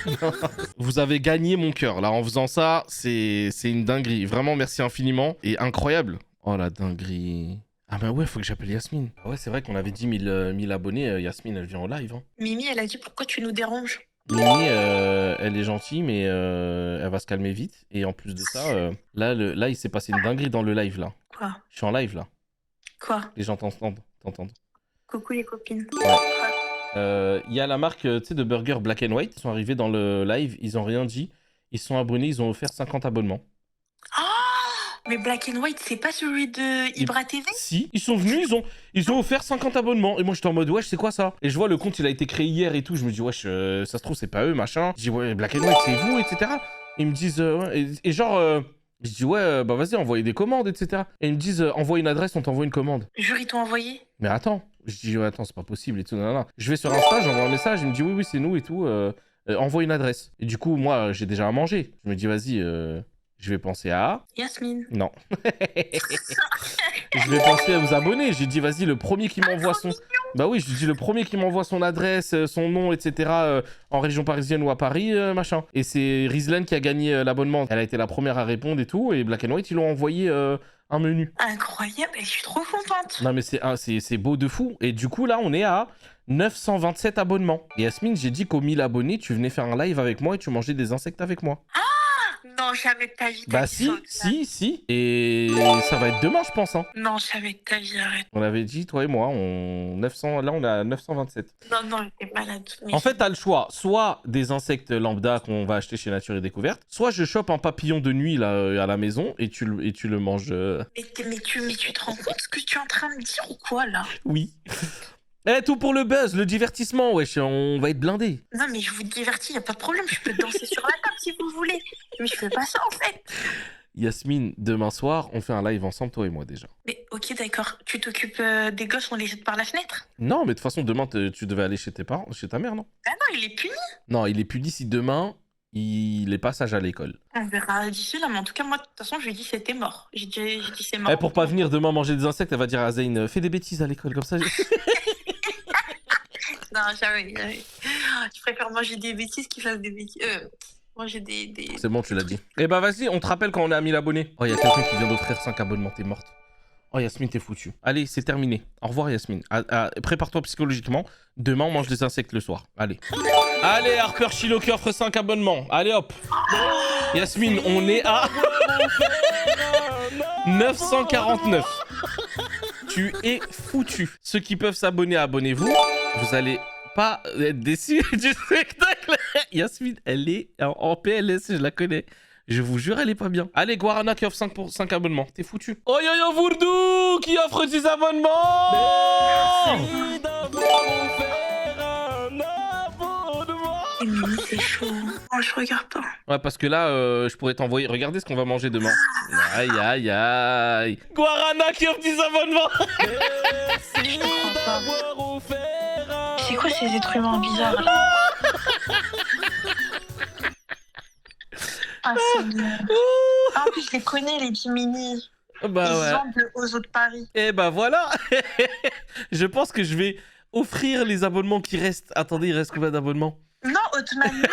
Vous avez gagné mon cœur, là, en faisant ça, c'est une dinguerie. Vraiment, merci infiniment. Et incroyable! Oh, la dinguerie! Ah bah ouais, faut que j'appelle Yasmine. Ah ouais, c'est vrai qu'on avait dit 1000 abonnés. Yasmine, elle vient en live. Hein. Mimi, elle a dit pourquoi tu nous déranges? Mimi, elle est gentille, mais elle va se calmer vite. Et en plus de ça, là, il s'est passé une dinguerie dans le live, là. Quoi? Je suis en live, là. Quoi? Les gens t'entendent. Coucou les copines. Ouais. Il y a la marque, tu sais, de burger Black and White. Ils sont arrivés dans le live, ils ont rien dit. Ils sont abonnés, ils ont offert 50 abonnements. Mais Black and White, c'est pas celui de Ibra TV? Si, ils sont venus, ils ont offert 50 abonnements. Et moi, j'étais en mode, wesh, c'est quoi ça? Et je vois le compte, il a été créé hier et tout. Je me dis, wesh, ça se trouve, c'est pas eux, machin. Je dis, ouais, Black and White, c'est vous, etc. Ils me disent, ouais. Et genre, je dis, ouais, bah vas-y, envoyez des commandes, etc. Et ils me disent, envoie une adresse, on t'envoie une commande. Jure, ils t'ont envoyé? Mais attends. Je dis, ouais, attends, c'est pas possible et tout. Non. Je vais sur Insta, j'envoie un message, il me dit, oui, c'est nous et tout. Envoie une adresse. Et du coup, moi, j'ai déjà à manger. Je me dis, vas-y, Je vais penser à... Yasmine. Non. Je vais penser à vous abonner. J'ai dit, vas-y, le premier qui m'envoie son... Bah oui, je dis le premier qui m'envoie son adresse, son nom, etc. En région parisienne ou à Paris, machin. Et c'est Rizlen qui a gagné l'abonnement. Elle a été la première à répondre et tout. Et Black and White, ils l'ont envoyé un menu. Incroyable, et je suis trop contente. Non mais c'est beau de fou. Et du coup, là, on est à 927 abonnements. Et Yasmine, j'ai dit qu'aux 1000 abonnés, tu venais faire un live avec moi et tu mangeais des insectes avec moi. Non, jamais de ta vie. Bah si. Et ça va être demain, je pense. Hein. Non, jamais de ta vie, arrête. On avait dit, toi et moi, là on est à 927. Non, t'es malade. Mais... En fait, t'as le choix. Soit des insectes lambda qu'on va acheter chez Nature et Découverte, soit je chope un papillon de nuit là, à la maison et tu le manges. Mais tu te rends compte ce que tu es en train de dire ou quoi, là? Oui. Eh, tout pour le buzz, le divertissement, wesh, on va être blindés. Non, mais je vous divertis, y a pas de problème, je peux danser sur la table si vous voulez. Mais je fais pas ça, en fait. Yasmine, demain soir, on fait un live ensemble, toi et moi, déjà. Mais ok, d'accord. Tu t'occupes des gosses, on les jette par la fenêtre? Non, mais de toute façon, demain, tu devais aller chez tes parents, chez ta mère, non? Ah non, il est puni. Non, il est puni si demain, il est pas sage à l'école. On verra d'ici là, mais en tout cas, moi, de toute façon, je lui ai dit c'était mort. J'ai dit c'est mort. Eh, pour pas venir demain manger des insectes, elle va dire à Zayn, fais des bêtises à l'école, comme ça... Non, jamais. Je préfère manger des bêtises qu'ils fassent des bêtises. Manger des... C'est bon, tu l'as dit. Eh bah vas-y, on te rappelle quand on est à 1000 abonnés. Oh, il y a quelqu'un qui vient d'offrir 5 abonnements, t'es morte. Oh, Yasmine, t'es foutue. Allez, c'est terminé. Au revoir, Yasmine. Prépare-toi psychologiquement. Demain, on mange des insectes le soir. Allez. Allez, Harper Chilo qui offre 5 abonnements. Allez, hop. Yasmine, on est à 949. Tu es foutu. Ceux qui peuvent s'abonner, abonnez-vous. Vous allez pas être déçus du spectacle. Yasmine, elle est en PLS, je la connais. Je vous jure, elle est pas bien. Allez, Guarana qui offre 5 abonnements. T'es foutu. Oh yo yo Vourdou qui offre 10 abonnements. Merci d'avoir offert un abonnement. Mais c'est chaud. Moi, je regarde pas. Ouais, parce que là, je pourrais t'envoyer. Regardez ce qu'on va manger demain. Aïe, aïe, aïe. Guarana qui offre 10 abonnements. Merci d'avoir offert. C'est quoi ces êtres humains bizarres là? Ah, c'est bien. En plus, je les connais, les Jiminy. Bah ils ouais. vendent aux autres paris. Et bah voilà. Je pense que je vais offrir les abonnements qui restent. Attendez, il reste combien d'abonnements? Non, Hotman, non.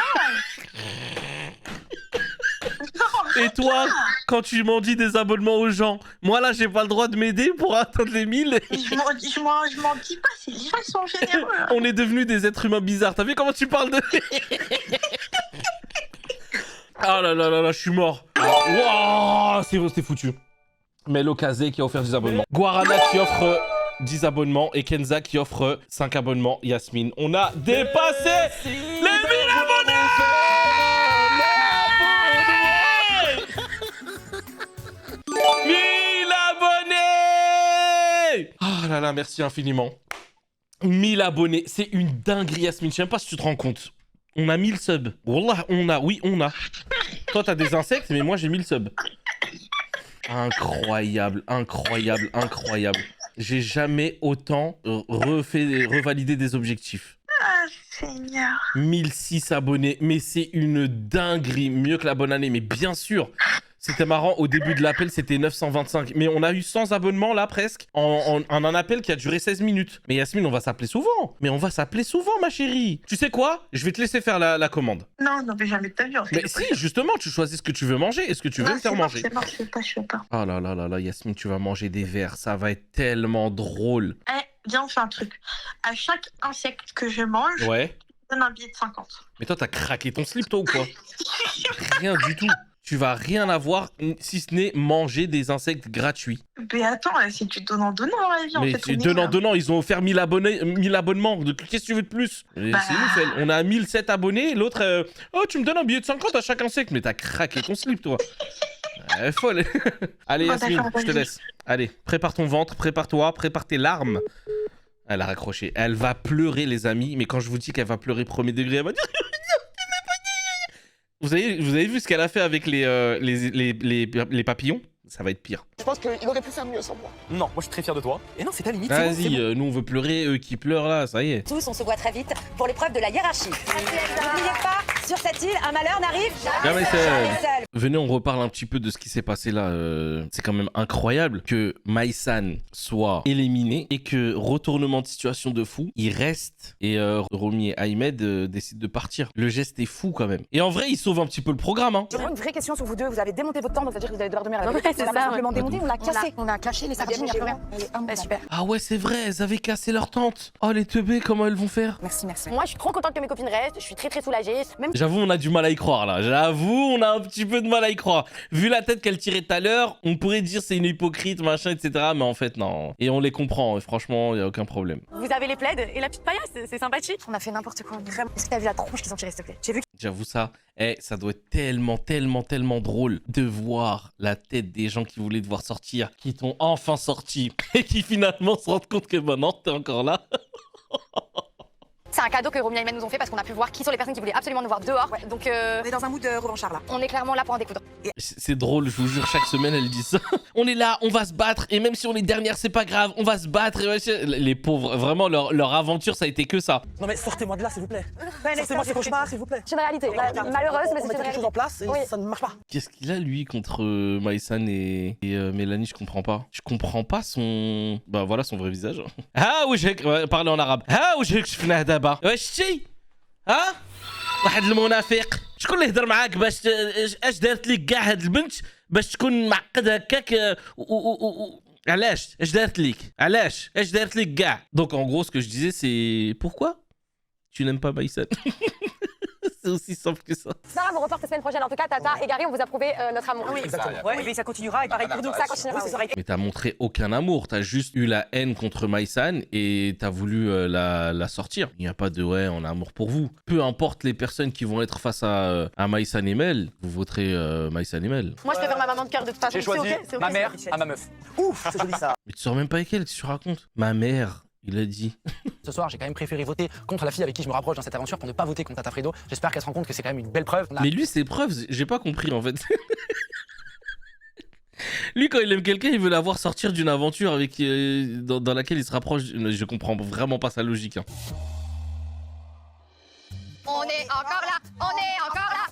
Et toi, quand tu m'en dis des abonnements aux gens, moi là, j'ai pas le droit de m'aider pour atteindre les 1000. Je m'en dis pas, les gens ils sont généreux. Hein. On est devenus des êtres humains bizarres. T'as vu comment tu parles de... Ah là là là là, je suis mort. Wow, c'est foutu. Melo Kazé qui a offert 10 abonnements. Guarana qui offre 10 abonnements. Et Kenza qui offre 5 abonnements. Yasmine, on a dépassé les 1000 abonnés. 1000 abonnés. Ah là là, merci infiniment. 1000 abonnés, c'est une dinguerie, Yasmine. Je sais même pas si tu te rends compte. On a 1000 subs. Wallah, on a. Toi, t'as des insectes, mais moi, j'ai 1000 subs. Incroyable. J'ai jamais autant revalidé des objectifs. Ah, Seigneur. 1006 abonnés, mais c'est une dinguerie. Mieux que la bonne année, mais bien sûr. C'était marrant, au début de l'appel, c'était 925. Mais on a eu 100 abonnements, là, presque, en un appel qui a duré 16 minutes. Mais Yasmine, on va s'appeler souvent. Ma chérie. Tu sais quoi? Je vais te laisser faire la commande. Non, mais jamais de ta vie, en fait. Mais si, justement, tu choisis ce que tu veux manger. Est-ce que tu veux me faire manger? C'est mort, je veux pas. Oh là là là là, Yasmine, tu vas manger des vers. Ça va être tellement drôle. Eh, viens, on fait un truc. À chaque insecte que je mange, Ouais. je donne un billet de 50. Mais toi, t'as craqué ton slip, toi, ou quoi? Rien du tout. Tu vas rien avoir si ce n'est manger des insectes gratuits. Mais attends, c'est du donnant dans la vie, en mais fait. Donnant, ils ont offert 1000 abonnements. Qu'est-ce que tu veux de plus? C'est nickel. On a 1007 abonnés. L'autre, oh, tu me donnes un billet de 50 à chaque insecte. Mais t'as craqué ton slip, toi. Elle est folle. Allez, Yasmine, je te laisse. Allez, prépare ton ventre, prépare-toi, prépare tes larmes. Elle a raccroché. Elle va pleurer, les amis. Mais quand je vous dis qu'elle va pleurer premier degré, elle va dire... Vous avez vu ce qu'elle a fait avec les papillons? Ça va être pire. Je pense qu'il aurait pu faire mieux sans moi. Non, moi je suis très fier de toi. Et non, c'est ta limite. Vas-y, nous on veut pleurer, eux qui pleurent là, ça y est. Tous, on se voit très vite pour l'épreuve de la hiérarchie. N'oubliez pas, sur cette semble-t-il, un malheur n'arrive Jamais seul. seul. Venez, on reparle un petit peu de ce qui s'est passé là. C'est quand même incroyable que Maïsan soit éliminé et que retournement de situation de fou, il reste et Romy et Ahmed décident de partir. Le geste est fou quand même. Et en vrai, il sauve un petit peu le programme. Hein. J'aurais une vraie question sur vous deux. Vous avez démonté votre temps, donc ça veut dire que vous allez devoir dormir à la Ouais, maison. c'est On l'a ça, simplement démonté, on l'a cassé. On a caché les sardines, il n'y a plus rien. Ouais, super. Ah ouais, c'est vrai, elles avaient cassé leur tente. Oh les teubés, comment elles vont faire? Merci, merci. Moi, je suis trop contente que mes copines restent. Je suis très soulagée. Même J'avoue, on a du mal à y croire là. J'avoue, on a un petit peu de mal à y croire. Vu la tête qu'elle tirait tout à l'heure, on pourrait dire c'est une hypocrite, machin, etc. Mais en fait, non. Et on les comprend. Et franchement, il n'y a aucun problème. vous avez les plaids et la petite paillasse, c'est sympathique. On a fait n'importe quoi. Est-ce que t'as vu la tronche qu'ils ont tirée, s'il te plaît? J'ai vu. J'avoue ça. Ça doit être tellement drôle de voir la tête des gens qui voulaient te voir sortir, qui t'ont enfin sorti et qui finalement se rendent compte que bah non, t'es encore là. C'est un cadeau que Romy et Ahmed nous ont fait parce qu'on a pu voir qui sont les personnes qui voulaient absolument nous voir dehors. Ouais. Donc On est dans un mood revanchard là. on est clairement là pour en découdre. C'est drôle, je vous jure, chaque semaine elle dit ça. On est là, on va se battre, et même si on est dernière, c'est pas grave, on va se battre. Et les pauvres, vraiment, leur aventure, ça a été que ça. Non mais sortez-moi de là, s'il vous plaît. Sortez-moi ces cauchemars, s'il vous plaît. C'est une réalité, malheureuse, mais On c'est met une quelque chose réalité. en place et Oui. ça ne marche pas. Qu'est-ce qu'il a, lui, contre Maïsan et Mélanie? Je comprends pas. Je comprends pas son... Bah voilà, son vrai visage. Ah, oui, j'ai parlé en arabe. Ah, oui, j'ai شفناه دابا. واش شتي؟ ها؟ واحد المنافق. شكون اللي يهضر معاك باش اش دارت لك كاع هاد البنت باش تكون معقد هكاك علاش؟ اش دارت لك؟ علاش؟ اش دارت لك كاع؟ Donc en gros, ce que je disais, c'est pourquoi tu n'aimes pas Maïsan? C'est aussi simple que ça. Sarah vous reporte la semaine prochaine. En tout cas, Tata et Gary, on vous a prouvé notre amour. Oui, exactement. Ouais, et puis ça continuera et pareil pour nous. Ça continuera. Oui, ça sera Mais t'as montré aucun amour, t'as juste eu la haine contre Maïsan et t'as voulu la sortir. Il n'y a pas de ouais, on a amour pour vous. Peu importe les personnes qui vont être face à Maïsan et Mel, vous voterez Maïsan et Mel. Moi, je préfère ma maman de cœur de toute façon. J'ai choisi C'est ok, ma mère à ma meuf. Ouf, c'est joli ça. Mais tu sors même pas avec elle, qu'est-ce que tu racontes? Ma mère, il a dit. Ce soir, j'ai quand même préféré voter contre la fille avec qui je me rapproche dans cette aventure pour ne pas voter contre Tata Fredo. J'espère qu'elle se rend compte que c'est quand même une belle preuve. Mais lui, ses preuves, j'ai pas compris en fait. Lui, quand il aime quelqu'un, il veut la voir sortir d'une aventure avec, dans laquelle il se rapproche. Je comprends vraiment pas sa logique. Hein. On est encore là, on est encore là.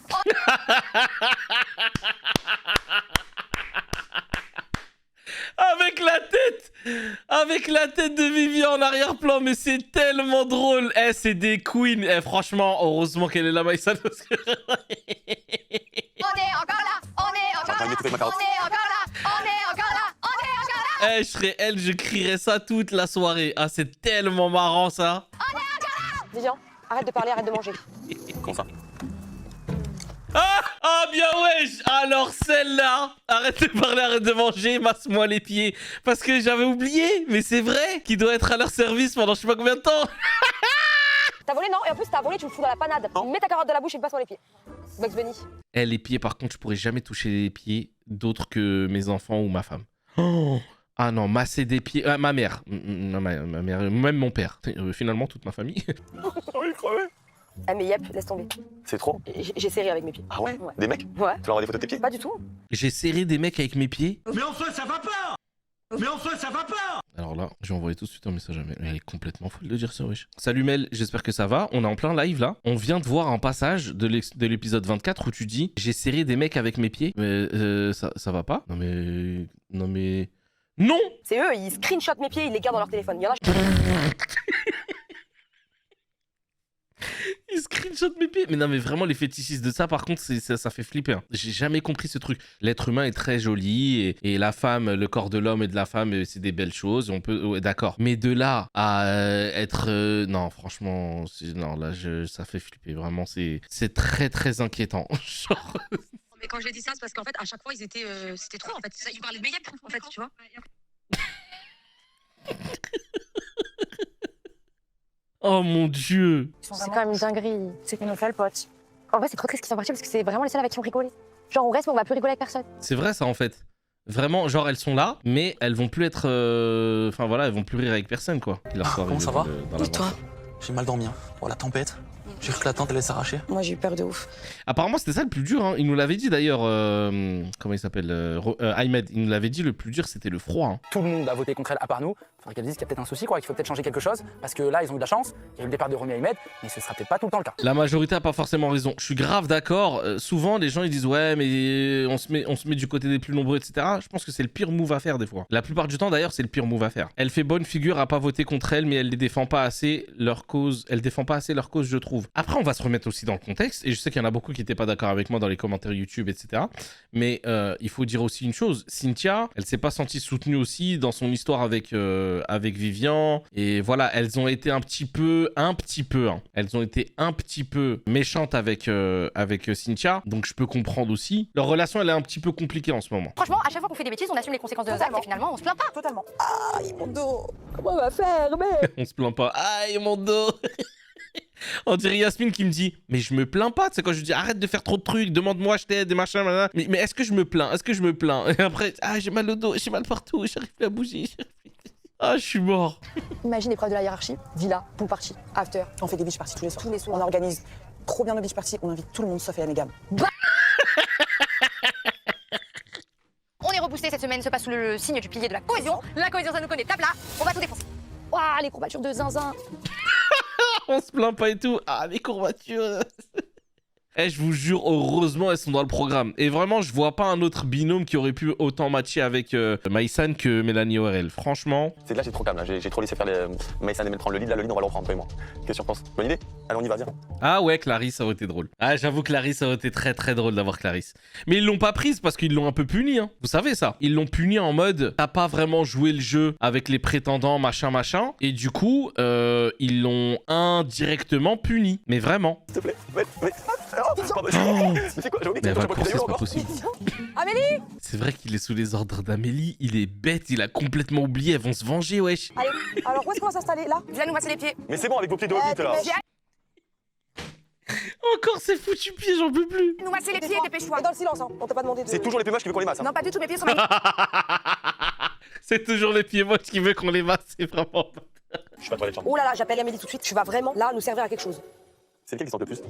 Avec la tête de Vivian en arrière-plan, mais c'est tellement drôle. C'est des queens. Franchement, heureusement qu'elle est là, Maïsan, parce que... On est encore là, on est encore là, on est encore là, on est encore là, on est encore là. Je serais elle, je crierais ça toute la soirée. Ah, c'est tellement marrant, ça. Vivian, arrête de parler, arrête de manger. Comment ça? Ah bien wesh. Alors celle-là, arrête de parler, arrête de manger, masse-moi les pieds. Parce que j'avais oublié, mais c'est vrai qu'il doit être à leur service pendant je sais pas combien de temps. T'as volé, non? Et en plus, t'as volé, tu me fous dans la panade. Mets ta carotte de la bouche et me passe-moi les pieds. Bugs Bunny. Les pieds, par contre, je pourrais jamais toucher les pieds d'autres que mes enfants ou ma femme. Oh. Ah non, masser des pieds... ma mère. Ma mère, même mon père. Finalement, toute ma famille. Oh, il crevait. Ah mais yep, laisse tomber. C'est trop. J'ai serré avec mes pieds. Ah ouais? Ouais. Des mecs? Ouais. Tu leur as des photos de tes pieds? Pas du tout. J'ai serré des mecs avec mes pieds. Mais enfin, ça va pas! Mais enfin, ça va pas! Alors là, j'ai envoyé tout de suite un message à Mel. Elle est complètement folle de dire ça, wesh. Salut Mel, j'espère que ça va. On est en plein live là. On vient de voir un passage de l'épisode 24 où tu dis j'ai serré des mecs avec mes pieds. Mais ça va pas? Non mais... Non! C'est eux, ils screenshotent mes pieds, ils les gardent dans leur téléphone. Il y en a... Ils screenshot mes pieds. Mais non, mais vraiment, les fétichistes de ça, par contre, ça fait flipper. Hein. J'ai jamais compris ce truc. L'être humain est très joli et la femme, le corps de l'homme et de la femme, c'est des belles choses. On peut, ouais, d'accord. Mais de là à être, non, franchement, non, là, ça fait flipper. Vraiment, c'est très inquiétant. Genre... Mais quand j'ai dit ça, c'est parce qu'en fait, à chaque fois, ils étaient, c'était trop. En fait, ils parlaient de mes yeux, en fait, tu vois. Oh mon dieu! C'est quand même une dinguerie. C'est qu'on nous fait le pote. En vrai, c'est trop triste qu'ils sont partis parce que c'est vraiment les seuls avec qui on rigolait. Genre, on reste, mais on va plus rigoler avec personne. C'est vrai, ça, en fait. Vraiment, genre, elles sont là, mais elles vont plus être... Enfin, voilà, elles vont plus rire avec personne, quoi. Comment ça va? Et toi? J'ai mal dormi. Hein. Oh, la tempête. J'ai cru que la tente allait s'arracher. Moi, j'ai eu peur de ouf. Apparemment, c'était ça le plus dur. Hein. Il nous l'avait dit d'ailleurs. Comment il s'appelle Ahmed. Il nous l'avait dit, le plus dur, c'était le froid. Hein. Tout le monde a voté contre elle à part nous. faudrait qu'elles disent qu'il y a peut-être un souci, quoi, qu'il faut peut-être changer quelque chose, parce que là, ils ont eu de la chance, il y a eu le départ de Romy Ahmed, mais ce sera peut-être pas tout le temps le cas. La majorité a pas forcément raison. Je suis grave d'accord. Souvent, les gens ils disent ouais, mais on se met du côté des plus nombreux, etc. Je pense que c'est le pire move à faire des fois. La plupart du temps, d'ailleurs, c'est le pire move à faire. Elle fait bonne figure à pas voter contre elle, mais elle les défend pas assez leur cause. Elle défend pas assez leur cause, je trouve. Après, on va se remettre aussi dans le contexte, et je sais qu'il y en a beaucoup qui étaient pas d'accord avec moi dans les commentaires YouTube, etc. Mais il faut dire aussi une chose. Cynthia, elle s'est pas sentie soutenue aussi dans son histoire avec Vivian, et voilà, elles ont été un petit peu, elles ont été un petit peu méchantes avec Cynthia, donc je peux comprendre aussi. Leur relation, elle est un petit peu compliquée en ce moment. Franchement, à chaque fois qu'on fait des bêtises, on assume les conséquences de nos actes et finalement, on se plaint pas. Totalement. Aïe, mon dos. Comment on va faire, mec? On se plaint pas. Aïe, mon dos. On dirait Yasmine qui me dit mais je me plains pas, tu sais, quand je lui dis arrête de faire trop de trucs, demande-moi, je t'aide, des machins, mais est-ce que je me plains, et après j'ai mal au dos, j'ai mal partout, j'arrive plus à bouger. Ah, je suis mort. Imagine l'épreuve de la hiérarchie, villa, pool party, after. On fait des beach parties tous les soirs. Tous les soirs. On organise trop bien nos beach parties, on invite tout le monde sauf Hélène et Gab. On est repoussé cette semaine, se passe sous le signe du pilier de la cohésion. La cohésion, ça nous connaît, tape là, on va tout défoncer. Waouh, les courbatures de zinzin. On se plaint pas et tout. Ah, les courbatures. Eh, je vous jure, heureusement, elles sont dans le programme. Et vraiment, je vois pas un autre binôme qui aurait pu autant matcher avec Maïsan que Mélanie ORL. Franchement. C'est que là, j'ai trop calme, là. J'ai trop laissé faire les Maïsan et prendre le lead. Là, le lead, on va le reprendre, toi et moi. Qu'est-ce que tu en penses? Bonne idée? Allez, on y va, viens. Ah ouais, Clarisse, ça aurait été drôle. Ah, j'avoue, Clarisse, ça aurait été très très drôle d'avoir Clarisse. Mais ils l'ont pas prise parce qu'ils l'ont un peu punie, hein. Vous savez ça? Ils l'ont punie en mode, t'as pas vraiment joué le jeu avec les prétendants, machin, machin. Et du coup, ils l'ont indirectement punie. Mais vraiment. S'il te plaît, mais c'est quoi? Mais elle va le courser, c'est pas possible. Amélie! C'est vrai qu'il est sous les ordres d'Amélie. Il est bête, il a complètement oublié. Elles vont se venger, wesh. Allez, alors où est-ce qu'on va s'installer? Là? Viens nous masser les pieds. Mais c'est bon avec vos pieds de hobbit, là. Encore ces foutus pieds, j'en peux plus. Nous masser les pieds, dépêche-toi. Et dans le silence, hein. On t'a pas demandé de... C'est toujours les plus moches qui veulent qu'on les masse. Hein. Non, pas du tout, mes pieds sont magnifiques. C'est toujours les pieds moches qui veulent qu'on les masse, c'est vraiment... Je suis pas toilette, Oh là là, j'appelle Amélie tout de suite. Tu vas vraiment, là, nous servir à quelque chose. C'est lequel qui sent le plus?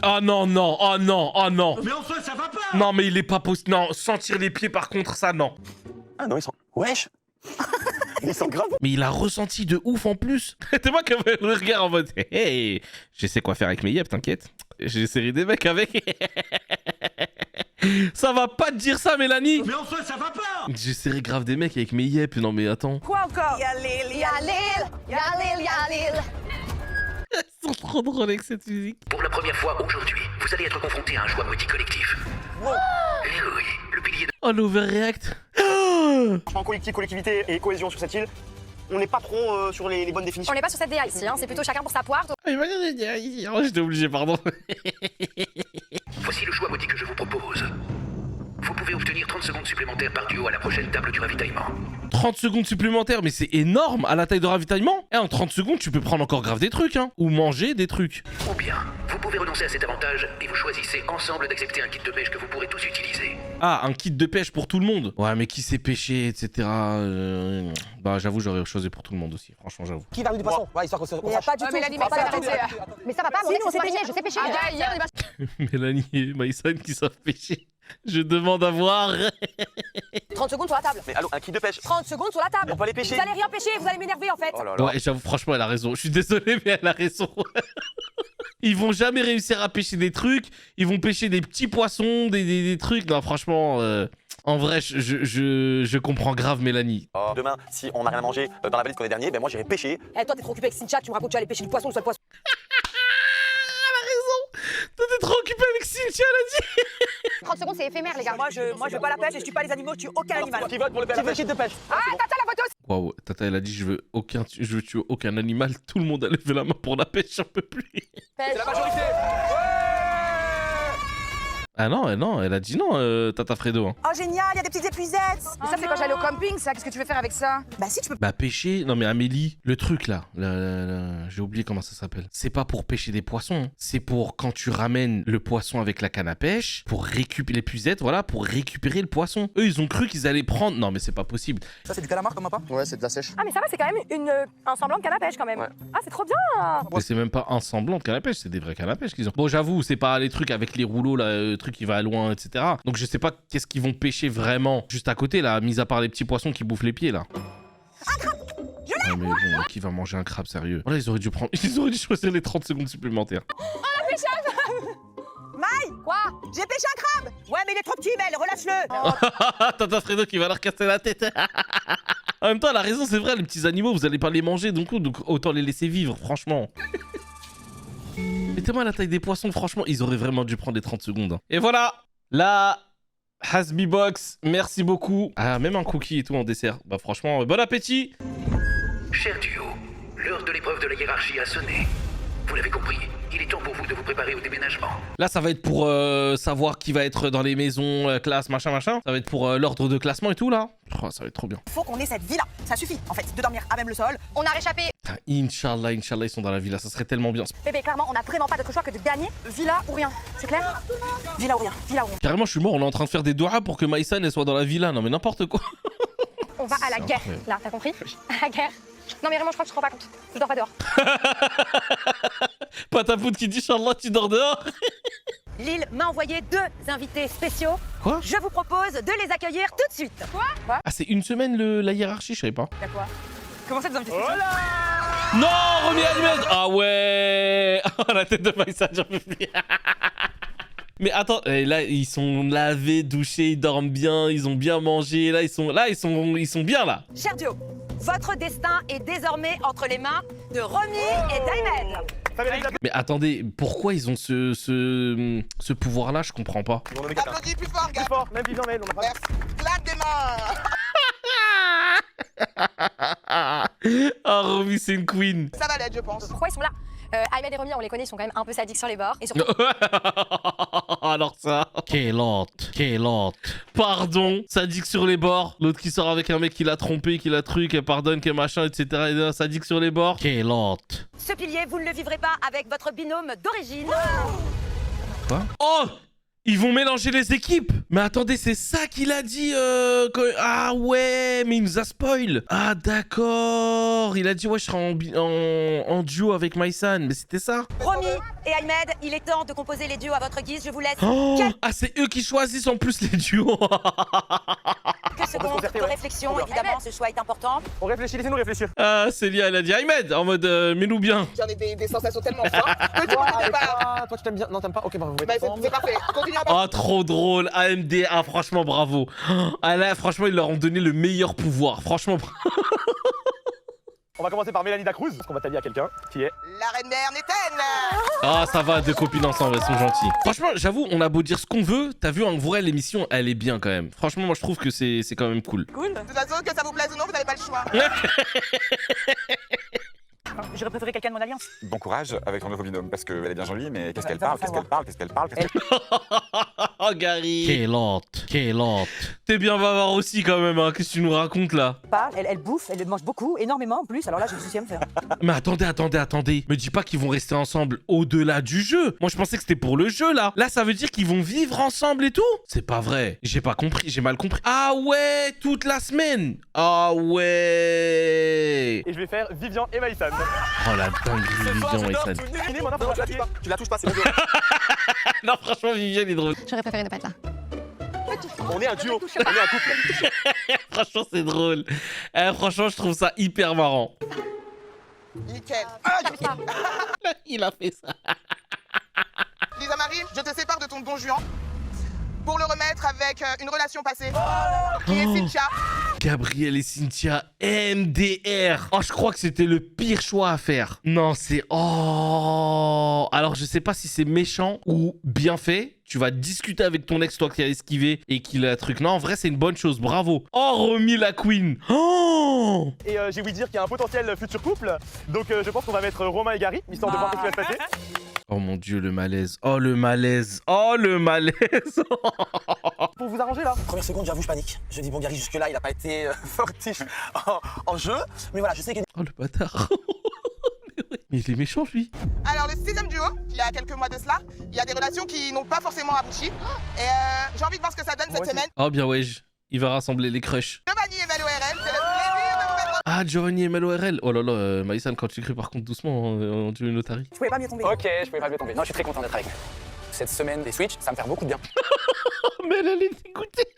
Oh non, non, oh non, oh non. Mais enfin, ça va pas! Non, mais il est pas possible. Non, sentir les pieds par contre, ça, non. Ah non, ils sont... Wesh. Ils sont graves. Mais il a ressenti de ouf en plus. C'est moi qui avais le regard en mode hey, je sais quoi faire avec mes yep, t'inquiète. J'ai serré des mecs avec. Ça va pas te dire ça, Mélanie. Mais enfin, ça va pas! J'ai serré grave des mecs avec mes yep. Non mais attends. Quoi encore? Yalil, yalil. Ils sont trop drôles avec cette musique. Pour la première fois aujourd'hui, vous allez être confronté à un choix maudit collectif. Wow. Eh oui, le pilier de... Oh, l'overreact. Franchement, collectif, collectivité et cohésion sur cette île, on n'est pas trop sur les bonnes définitions. On n'est pas sur cette DA ici, hein. C'est plutôt chacun pour sa poire. Ah, il va y dire, oh, j'étais obligé, pardon. Voici le choix maudit que je vous propose. Vous pouvez obtenir 30 secondes supplémentaires par duo à la prochaine table du ravitaillement. 30 secondes supplémentaires, mais c'est énorme à la taille de ravitaillement. Et en 30 secondes, tu peux prendre encore grave des trucs, hein. Ou manger des trucs. Ou bien, vous pouvez renoncer à cet avantage et vous choisissez ensemble d'accepter un kit de pêche que vous pourrez tous utiliser. Ah, un kit de pêche pour tout le monde. Ouais, mais qui sait pêcher, etc. Bah, j'avoue, j'aurais choisi pour tout le monde aussi. Franchement, j'avoue. Qui verrouille du poisson? Ouais, histoire qu'on se... Il y a pas du tout. Mélanie, mais ça va pas, mon ex, on s'est marié, je sais pêcher. Mélanie et Maïsan qui savent pêcher. Je demande à voir. 30 secondes sur la table. Mais allô, un kit de pêche. 30 secondes sur la table. On peut aller pêcher. Vous allez rien pêcher, vous allez m'énerver en fait. Oh là là. Ouais, j'avoue, franchement, elle a raison. Je suis désolé, mais elle a raison. Ils vont jamais réussir à pêcher des trucs. Ils vont pêcher des petits poissons, des trucs. Non, franchement, en vrai, je comprends grave Mélanie. Oh. Demain, si on n'a rien à manger dans la valise qu'on est dernier, ben moi j'irai pêcher. Eh, toi, t'es trop occupé avec Cynthia, tu me racontes, tu vas aller pêcher du poisson, le seul poisson. Toi, t'es trop occupé avec Cynthia, elle a dit. 30 secondes, c'est éphémère, les gars. Moi, je veux pas la pêche et je tue pas les animaux, je tue aucun animal. Qui vote pour le kit de pêche? Ah, Tata, la photo. Waouh, Tata, elle a dit je veux tuer aucun animal. Tout le monde a levé la main pour la pêche, j'en peux plus. C'est la majorité. Ah non, elle a dit non, Tata Fredo. Hein. Oh génial, il y a des petites épuisettes. Mais ça, c'est quand j'allais au camping, ça. Qu'est-ce que tu veux faire avec ça? Bah si, tu peux... Bah pêcher, non mais Amélie, le truc là, j'ai oublié comment ça s'appelle. C'est pas pour pêcher des poissons, c'est pour quand tu ramènes le poisson avec la canne à pêche, pour récupérer les puisettes, voilà, pour récupérer le poisson. Eux, ils ont cru qu'ils allaient prendre... Non mais c'est pas possible. Ça c'est du calamar comme pas? Ouais, c'est de la sèche. Ah, mais ça va, c'est quand même un semblant de canne à pêche quand même. Ouais. Ah, c'est trop bien. Mais c'est même pas un semblant de canne à pêche, c'est des vrais cannes à pêche qu'ils ont. Bon, j'avoue, c'est pas les trucs avec les rouleaux, là, le truc qui va loin, etc. Donc je sais pas qu'est-ce qu'ils vont pêcher vraiment juste à côté, là, mis à part les petits poissons qui bouffent les pieds, là. Ouais, mais bon, qui va manger un crabe, sérieux? Voilà, ils auraient dû choisir les 30 secondes supplémentaires. Maï! Quoi? J'ai pêché un crabe! Ouais, mais il est trop petit, Mel, relâche-le! Tata Fredo qui va leur casser la tête. En même temps, elle a raison, c'est vrai, les petits animaux, vous allez pas les manger, donc autant les laisser vivre, franchement. Mettez-moi la taille des poissons, franchement, ils auraient vraiment dû prendre les 30 secondes. Et voilà, la Hasbi Box, merci beaucoup. Ah, même un cookie et tout en dessert. Bah franchement, bon appétit. Cher duo, l'heure de l'épreuve de la hiérarchie a sonné. Vous l'avez compris, il est temps pour vous de vous préparer au déménagement. Là, ça va être pour savoir qui va être dans les maisons, classes, machin, machin. Ça va être pour l'ordre de classement et tout, là. Oh, ça va être trop bien. Faut qu'on ait cette villa. Ça suffit, en fait, de dormir à même le sol. On a réchappé. Putain, Inch'Allah, Inch'Allah, ils sont dans la villa. Ça serait tellement bien. Bébé, clairement, on n'a vraiment pas d'autre choix que de gagner villa ou rien. C'est clair? Villa ou rien, villa ou rien. Carrément, je suis mort. On est en train de faire des doigts pour que Maïsan elle soit dans la villa. Non, mais n'importe quoi. On va à la guerre, là, t'as compris? À la guerre. Non mais vraiment, je crois que tu te rends pas compte. Je dors pas dehors. Patapoud qui dit Inch'Allah, tu dors dehors. Lille m'a envoyé 2 invités spéciaux. Quoi? Je vous propose de les accueillir tout de suite. Quoi? Ah, c'est une semaine la hiérarchie, je savais pas. Y'a quoi? Comment ça, des invités spéciaux? Non, Romy Ahmed. Ah ouais. Oh, la tête de Maïsan, j'en peux plus. Mais attends, là ils sont lavés, douchés, ils dorment bien, ils ont bien mangé, ils sont bien là. Cher duo, votre destin est désormais entre les mains de Romy et d'Aymed. Mais attendez, pourquoi ils ont ce pouvoir là, je comprends pas. Applaudis plus fort, gars. Plus fort, même Vivian Mel, on a pas... Merci. Claque des mains. Ah, Romy, c'est une queen. Ça va l'être, je pense. Pourquoi ils sont là? Aymed et Romy, on les connaît, ils sont quand même un peu sadiques sur les bords. Et surtout... Alors ça. Quelle honte. Pardon, sadique sur les bords. L'autre qui sort avec un mec qui l'a trompé, qui l'a truc, elle pardonne, qui machin, etc. Et sadique sur les bords. Quelle honte. Ce pilier, vous ne le vivrez pas avec votre binôme d'origine. Quoi? Oh! Ils vont mélanger les équipes. Mais attendez, c'est ça qu'il a dit Ah ouais, mais il nous a spoil. Ah d'accord. Il a dit ouais, je serai en duo avec Maïsan. Mais c'était ça. Romy et Aymed, il est temps de composer les duos à votre guise. Je vous laisse Ah, c'est eux qui choisissent en plus les duos. quelques secondes de réflexion. Évidemment, ce choix est important. On réfléchit, laissez-nous réfléchir. Ah, Célia, elle a dit Aymed en mode mets-nous bien. J'en ai des sensations tellement fortes que tu m'en dis pas. Toi, tu t'aimes bien? Non, t'aimes pas? Ok, bah vous Bah, c'est parfait. Continue à parler. Oh, trop drôle. AMD, ah, franchement, bravo. Ah là, franchement, ils leur ont donné le meilleur pouvoir. Franchement, On va commencer par Mélanie Dacruz, parce qu'on va t'allier à quelqu'un qui est... La reine mère Néthène. Ah, ça va, deux copines ensemble, elles sont gentilles. Franchement, j'avoue, on a beau dire ce qu'on veut, t'as vu, en vrai, l'émission, elle est bien quand même. Franchement, moi, je trouve que c'est quand même cool. Cool. De toute façon, que ça vous plaise ou non, vous n'avez pas le choix. J'aurais préféré quelqu'un de mon alliance. Bon courage avec ton nouveau binôme, parce qu'elle est bien jolie, mais qu'est-ce qu'elle parle? Oh, Gary. Quelle honte. T'es bien bavard aussi quand même, hein. Qu'est-ce que tu nous racontes là? Elle bouffe, elle mange beaucoup, énormément en plus, alors là j'ai du souci à me faire. Mais attendez. Me dis pas qu'ils vont rester ensemble au-delà du jeu. Moi, je pensais que c'était pour le jeu là. Là, ça veut dire qu'ils vont vivre ensemble et tout? C'est pas vrai. J'ai pas compris, j'ai mal compris. Ah ouais, toute la semaine. Ah ouais. Et je vais faire Vivian et Maïsan. Oh la dinguerie, Vivian et Maïsan. Tu la touches pas, c'est bon. Non, franchement, Vivian est drôle. J'aurais préféré ne pas être là. On est un duo, on est un couple. Franchement, c'est drôle. Franchement, je trouve ça hyper marrant. Nickel. Il a fait ça. Lisa Marie, je te sépare de ton Don Juan pour le remettre avec une relation passée qui est Cynthia. Gabriel et Cynthia, MDR. Oh, je crois que c'était le pire choix à faire. Non, c'est... Oh. Alors, je sais pas si c'est méchant ou bien fait. Tu vas discuter avec ton ex, toi qui as esquivé et qu'il a un truc. Non, en vrai, c'est une bonne chose. Bravo. Oh, Romy la queen. Oh. Et j'ai ouï dire qu'il y a un potentiel futur couple. Donc, je pense qu'on va mettre Romain et Gary, histoire de voir ce qui va se passer. Oh mon Dieu, le malaise. Oh, le malaise. Oh, le malaise. Pour vous arranger là. Première seconde, j'avoue, je panique. Je dis, bon, Gary, jusque-là, il a pas été fortiche en jeu. Mais voilà, je sais que... Oh, le bâtard. Mais il est méchant, lui. Alors, le 6e duo, il y a quelques mois de cela, il y a des relations qui n'ont pas forcément abouti. Et j'ai envie de voir ce que ça donne cette semaine. Oh, bien, ouais. Il va rassembler les crushs. Giovanni et Mel ORL, c'est le plaisir de vous mettre... Ah, Giovanni et Mel ORL. Oh là là, Maïsan, quand tu écris par contre doucement en duo notari. Je pouvais pas mieux tomber. Ok, je pouvais pas mieux tomber. Non, je suis très content d'être avec vous. Cette semaine des Switch, ça me fait beaucoup de bien. Mais elle est dégoûtée.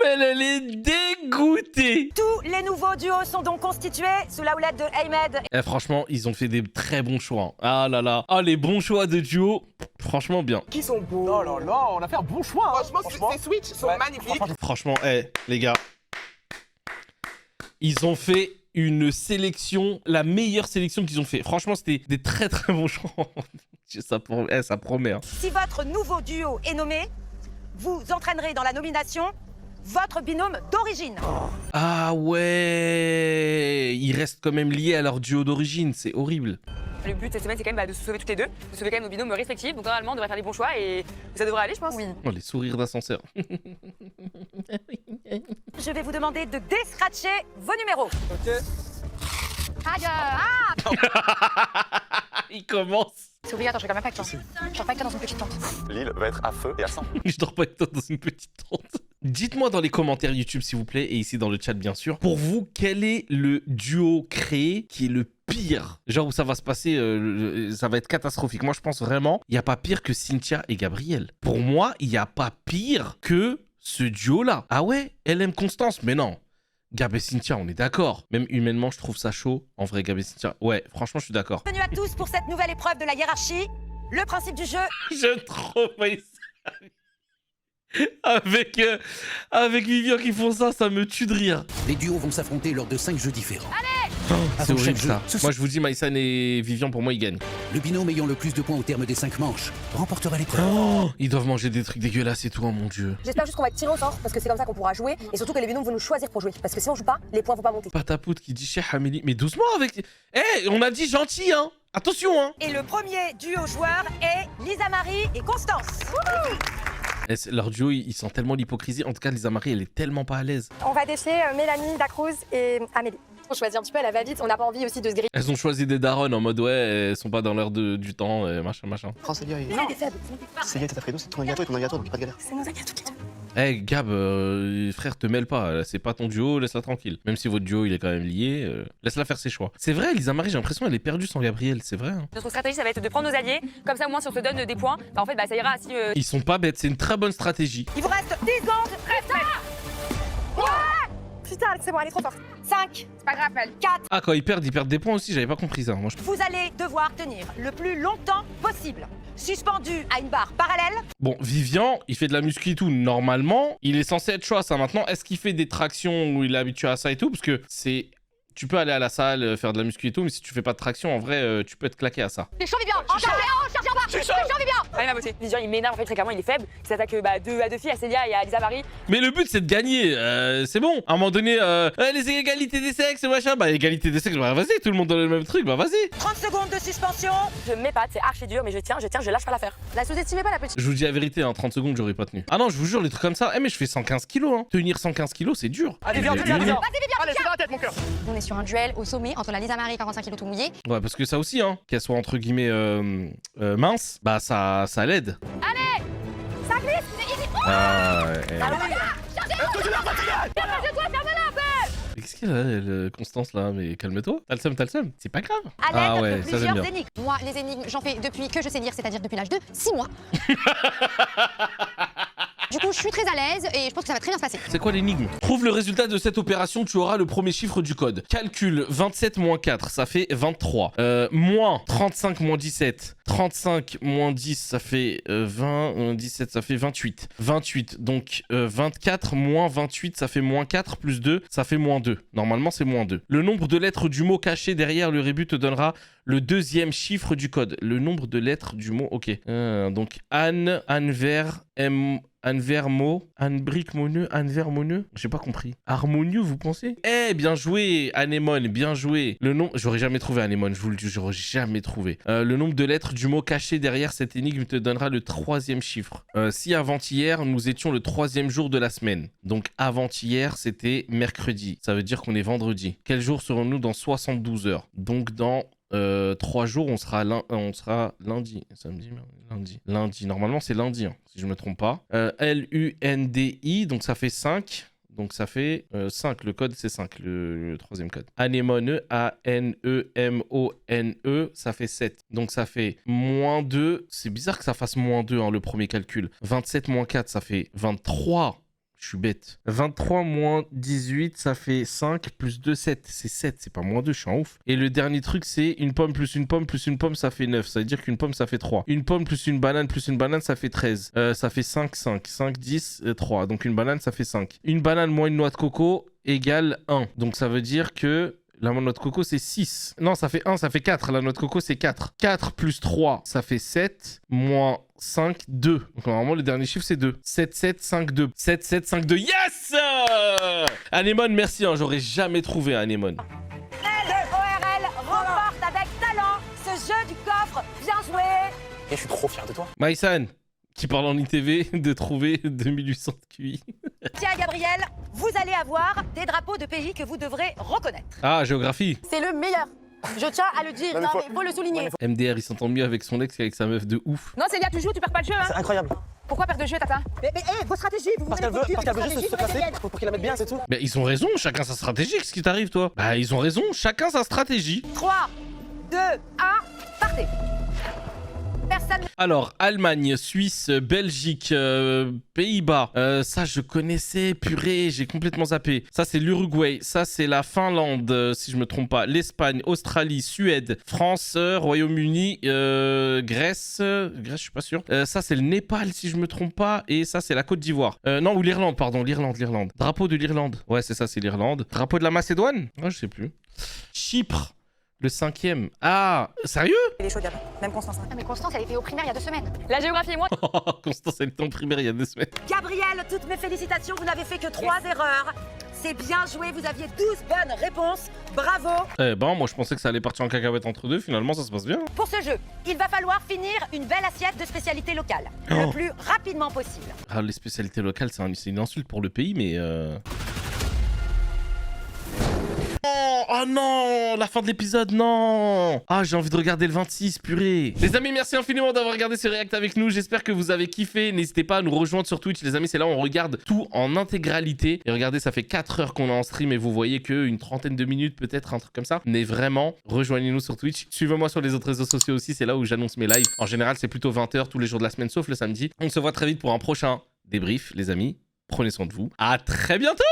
Elle est dégoûtée. Tous les nouveaux duos sont donc constitués sous la houlette de Ahmed. Eh, franchement, ils ont fait des très bons choix. Hein. Ah là là. Ah, les bons choix de duo. Franchement, bien. Qui sont beaux. Oh là là, on a fait un bon choix. Hein. Franchement, ces Switch sont magnifiques. Franchement, les gars. Ils ont fait une sélection, la meilleure sélection qu'ils ont fait. Franchement, c'était des très très bons choix. Ça promet. Hein. Si votre nouveau duo est nommé, vous entraînerez dans la nomination votre binôme d'origine. Ah ouais. Ils restent quand même liés à leur duo d'origine. C'est horrible. Le but cette semaine, c'est quand même de se sauver toutes les deux, de sauver quand même nos binômes respectifs. Donc normalement, on devrait faire des bons choix et ça devrait aller, je pense. Oui. Oh, les sourires d'ascenseur. Je vais vous demander de déscratcher vos numéros. Ok. Il commence. C'est obligatoire, je fais quand même pas avec toi. Je dors pas avec toi dans une petite tente. L'île va être à feu et à sang. Je dors pas avec toi dans une petite tente. Dites-moi dans les commentaires YouTube, s'il vous plaît, et ici dans le chat, bien sûr, pour vous, quel est le duo créé qui est le pire? Genre où ça va se passer, ça va être catastrophique. Moi, je pense vraiment, il n'y a pas pire que Cynthia et Gabriel. Pour moi, il n'y a pas pire que ce duo-là. Ah ouais, elle aime Constance, mais non. Gab et Cynthia, on est d'accord. Même humainement, je trouve ça chaud. En vrai, Gab et Cynthia, ouais, franchement, je suis d'accord. Bienvenue à tous pour cette nouvelle épreuve de la hiérarchie. Le principe du jeu... J'aime trop ça. Avec Vivian qui font ça, ça me tue de rire. Les duos vont s'affronter lors de 5 jeux différents. C'est horrible ça. Moi je vous dis, Maïsan et Vivian, pour moi, ils gagnent. Le binôme ayant le plus de points au terme des 5 manches remportera l'épreuve. Oh, ils doivent manger des trucs dégueulasses et tout, oh mon dieu. J'espère juste qu'on va tirer au sort parce que c'est comme ça qu'on pourra jouer et surtout que les binômes vont nous choisir pour jouer. Parce que si on joue pas, les points vont pas monter. Patapout qui dit Cheikh Amélie, mais doucement avec... Eh, on a dit gentil, hein. Attention, hein. Et le premier duo joueur est Lisa Marie et Constance. Leur duo, ils sentent tellement l'hypocrisie. En tout cas, Lisa Marie, elle est tellement pas à l'aise. On va défier Mélanie, Dacruz et Amélie. On choisit un petit peu à la va-vite, on n'a pas envie aussi de se griller. Elles ont choisi des darons en mode ouais, elles sont pas dans l'heure du temps, machin. Oh, Célia, Célia, t'as Fredo, c'est ton gâteau et ton gâteau, donc pas de galère. C'est nos gâteaux toutes les deux. Eh Gab, frère, te mêle pas, c'est pas ton duo, laisse-la tranquille. Même si votre duo il est quand même lié, laisse-la faire ses choix. C'est vrai, Lisa Marie, j'ai l'impression qu'elle est perdue sans Gabriel, c'est vrai. Hein. Notre stratégie, ça va être de prendre nos alliés, comme ça au moins si on se donne des points, bah en fait bah ça ira si... Ils sont pas bêtes, c'est une très bonne stratégie. Il vous reste 10 secondes. Putain, c'est bon, elle est trop forte. 5, C'est pas grave, elle. 4. Ah, quand ils perdent des points aussi, j'avais pas compris ça. Moi, Vous allez devoir tenir le plus longtemps possible, suspendu à une barre parallèle. Bon, Vivian, il fait de la muscu et tout. Normalement, il est censé être chaud à ça. Maintenant, est-ce qu'il fait des tractions où il est habitué à ça et tout? Parce que c'est... Tu peux aller à la salle, faire de la muscu et tout, mais si tu fais pas de traction, en vrai, tu peux être claqué à ça. T'es chaud, Vivian. En charge en bas. T'es chaud, Vivian. Allez ma beauté. Vivian il m'énerve en fait très clairement, il est faible. Il s'attaque à deux filles, à Célia et à Lisa Marie. Mais le but c'est de gagner, c'est bon. À un moment donné, les égalités des sexes, machin, bah égalité des sexes, bah vas-y, tout le monde dans le même truc, bah vas-y. 30 secondes de suspension. Je m'épate, c'est archi dur, mais je tiens, je lâche pas l'affaire. La sous-estimez pas la petite. Je vous dis la vérité, en 30 secondes j'aurais pas tenu. Ah non, je vous jure, les trucs comme ça, mais je fais 115 kilos, hein. Tenir 115 kilos, c'est dur. Allez, viens. Vas-y, Vivian. Allez, c'est dans la tête, mon cœur. On est sur un duel au sommet entre la Lisa Marie 45 kg tout mouillé. Ouais, parce que ça aussi, hein, qu'elle soit entre guillemets mince, bah ça l'aide. Allez. Ça glisse. C'est easy. Ah ouais. Qu'est-ce qu'elle a, Constance, là? Mais calme-toi. T'as le seum. C'est pas grave. À l'aide de ça j'aime plusieurs bien. énigmes. Moi, les énigmes, j'en fais depuis que je sais lire, c'est-à-dire depuis l'âge de 6 mois. Du coup, je suis très à l'aise et je pense que ça va très bien se passer. C'est quoi l'énigme? Trouve le résultat de cette opération, tu auras le premier chiffre du code. Calcule 27 moins 4, ça fait 23. Moins 35 moins 17. 35 moins 10, ça fait 20. 17, ça fait 28. 28, donc 24 moins 28, ça fait moins 4 plus 2, ça fait moins 2. Normalement, c'est moins 2. Le nombre de lettres du mot caché derrière le rébut te donnera le deuxième chiffre du code. Le nombre de lettres du mot, ok. Donc Anne, Anver, M... Anvermo, Anbric-Moneux, Anvermoneux. J'ai pas compris. Harmonieux, vous pensez? Eh, bien joué, Anémone, bien joué. Le nom, j'aurais jamais trouvé Anémone, je vous le dis, j'aurais jamais trouvé. Le nombre de lettres du mot caché derrière cette énigme te donnera le troisième chiffre. Si avant-hier, nous étions le troisième jour de la semaine. Donc avant-hier, c'était mercredi. Ça veut dire qu'on est vendredi. Quel jour serons-nous dans 72 heures? Donc dans 3 jours, on sera lundi. Samedi, lundi. Normalement, c'est lundi, hein, si je me trompe pas. Lundi, donc ça fait 5. Donc ça fait 5. Le code, c'est 5, le troisième code. Anémone, A-N-E-M-O-N-E, ça fait 7. Donc ça fait moins 2. C'est bizarre que ça fasse moins 2, hein, le premier calcul. 27 moins 4, ça fait 23. Je Je suis bête. 23 moins 18, ça fait 5 plus 2, 7. C'est 7, c'est pas moins 2, je suis en ouf. Et le dernier truc, c'est une pomme plus une pomme plus une pomme, ça fait 9. Ça veut dire qu'une pomme, ça fait 3. Une pomme plus une banane, ça fait 13. Ça fait 5, 5. 5, 10, 3. Donc une banane, ça fait 5. Une banane moins une noix de coco égale 1. Donc ça veut dire que la noix de coco, c'est 6. Non, ça fait 1, ça fait 4. La noix de coco, c'est 4. 4 plus 3, ça fait 7. Moins 5, 2. Donc normalement, le dernier chiffre, c'est 2. 7, 7, 5, 2. 7, 7, 5, 2. Yes! Anémone, merci. Hein, j'aurais jamais trouvé Anémone. Fred ORL remporte avec talent ce jeu du coffre. Bien joué. Et je suis trop fier de toi. Maïsan, qui parle en ITV, de trouver 2800 QI. Tiens, Gabriel, vous allez avoir des drapeaux de pays que vous devrez reconnaître. Ah, géographie. C'est le meilleur. Je tiens à le dire, non, mais faut le souligner. MDR, il s'entend mieux avec son ex qu'avec sa meuf de ouf. Non, Célia, tu joues, tu perds pas le jeu. Hein. C'est incroyable. Pourquoi perdre le jeu, Tata? Mais vos stratégies, vous Parce qu'elle veut juste se placer pour qu'il la mette bien, c'est tout. Mais ils ont raison, chacun sa stratégie. Qu'est-ce qui t'arrive, toi? Bah, ils ont raison, chacun sa stratégie. 3, 2, 1, partez. Personne. Alors, Allemagne, Suisse, Belgique, Pays-Bas. Ça, je connaissais, purée, j'ai complètement zappé. Ça, c'est l'Uruguay. Ça, c'est la Finlande, si je me trompe pas. L'Espagne, Australie, Suède, France, Royaume-Uni, Grèce. Grèce, je suis pas sûr. Ça, c'est le Népal, si je me trompe pas. Et ça, c'est la Côte d'Ivoire. Non, ou l'Irlande, pardon. L'Irlande. Drapeau de l'Irlande. Ouais, c'est ça, c'est l'Irlande. Drapeau de la Macédoine? Ouais, je sais plus. Chypre. Le 5e. Ah, sérieux? Il est chaud, même Constance. Ah, mais Constance, elle était au primaire il y a 2 semaines. La géographie et moi. Constance, elle était en primaire il y a 2 semaines. Gabriel, toutes mes félicitations, vous n'avez fait que 3 erreurs. C'est bien joué, vous aviez 12 bonnes réponses. Bravo. Eh ben, moi je pensais que ça allait partir en cacahuète entre deux, finalement ça se passe bien. Pour ce jeu, il va falloir finir une belle assiette de spécialité locale, le plus rapidement possible. Ah, les spécialités locales, c'est une insulte pour le pays, mais... Oh non, la fin de l'épisode, non. Ah, j'ai envie de regarder le 26, purée. Les amis, merci infiniment d'avoir regardé ce react avec nous. J'espère que vous avez kiffé. N'hésitez pas à nous rejoindre sur Twitch, les amis. C'est là où on regarde tout en intégralité. Et regardez, ça fait 4 heures qu'on est en stream et vous voyez qu'une trentaine de minutes, peut-être, un truc comme ça. Mais vraiment, rejoignez-nous sur Twitch. Suivez-moi sur les autres réseaux sociaux aussi. C'est là où j'annonce mes lives. En général, c'est plutôt 20 h tous les jours de la semaine, sauf le samedi. On se voit très vite pour un prochain débrief, les amis. Prenez soin de vous. À très bientôt.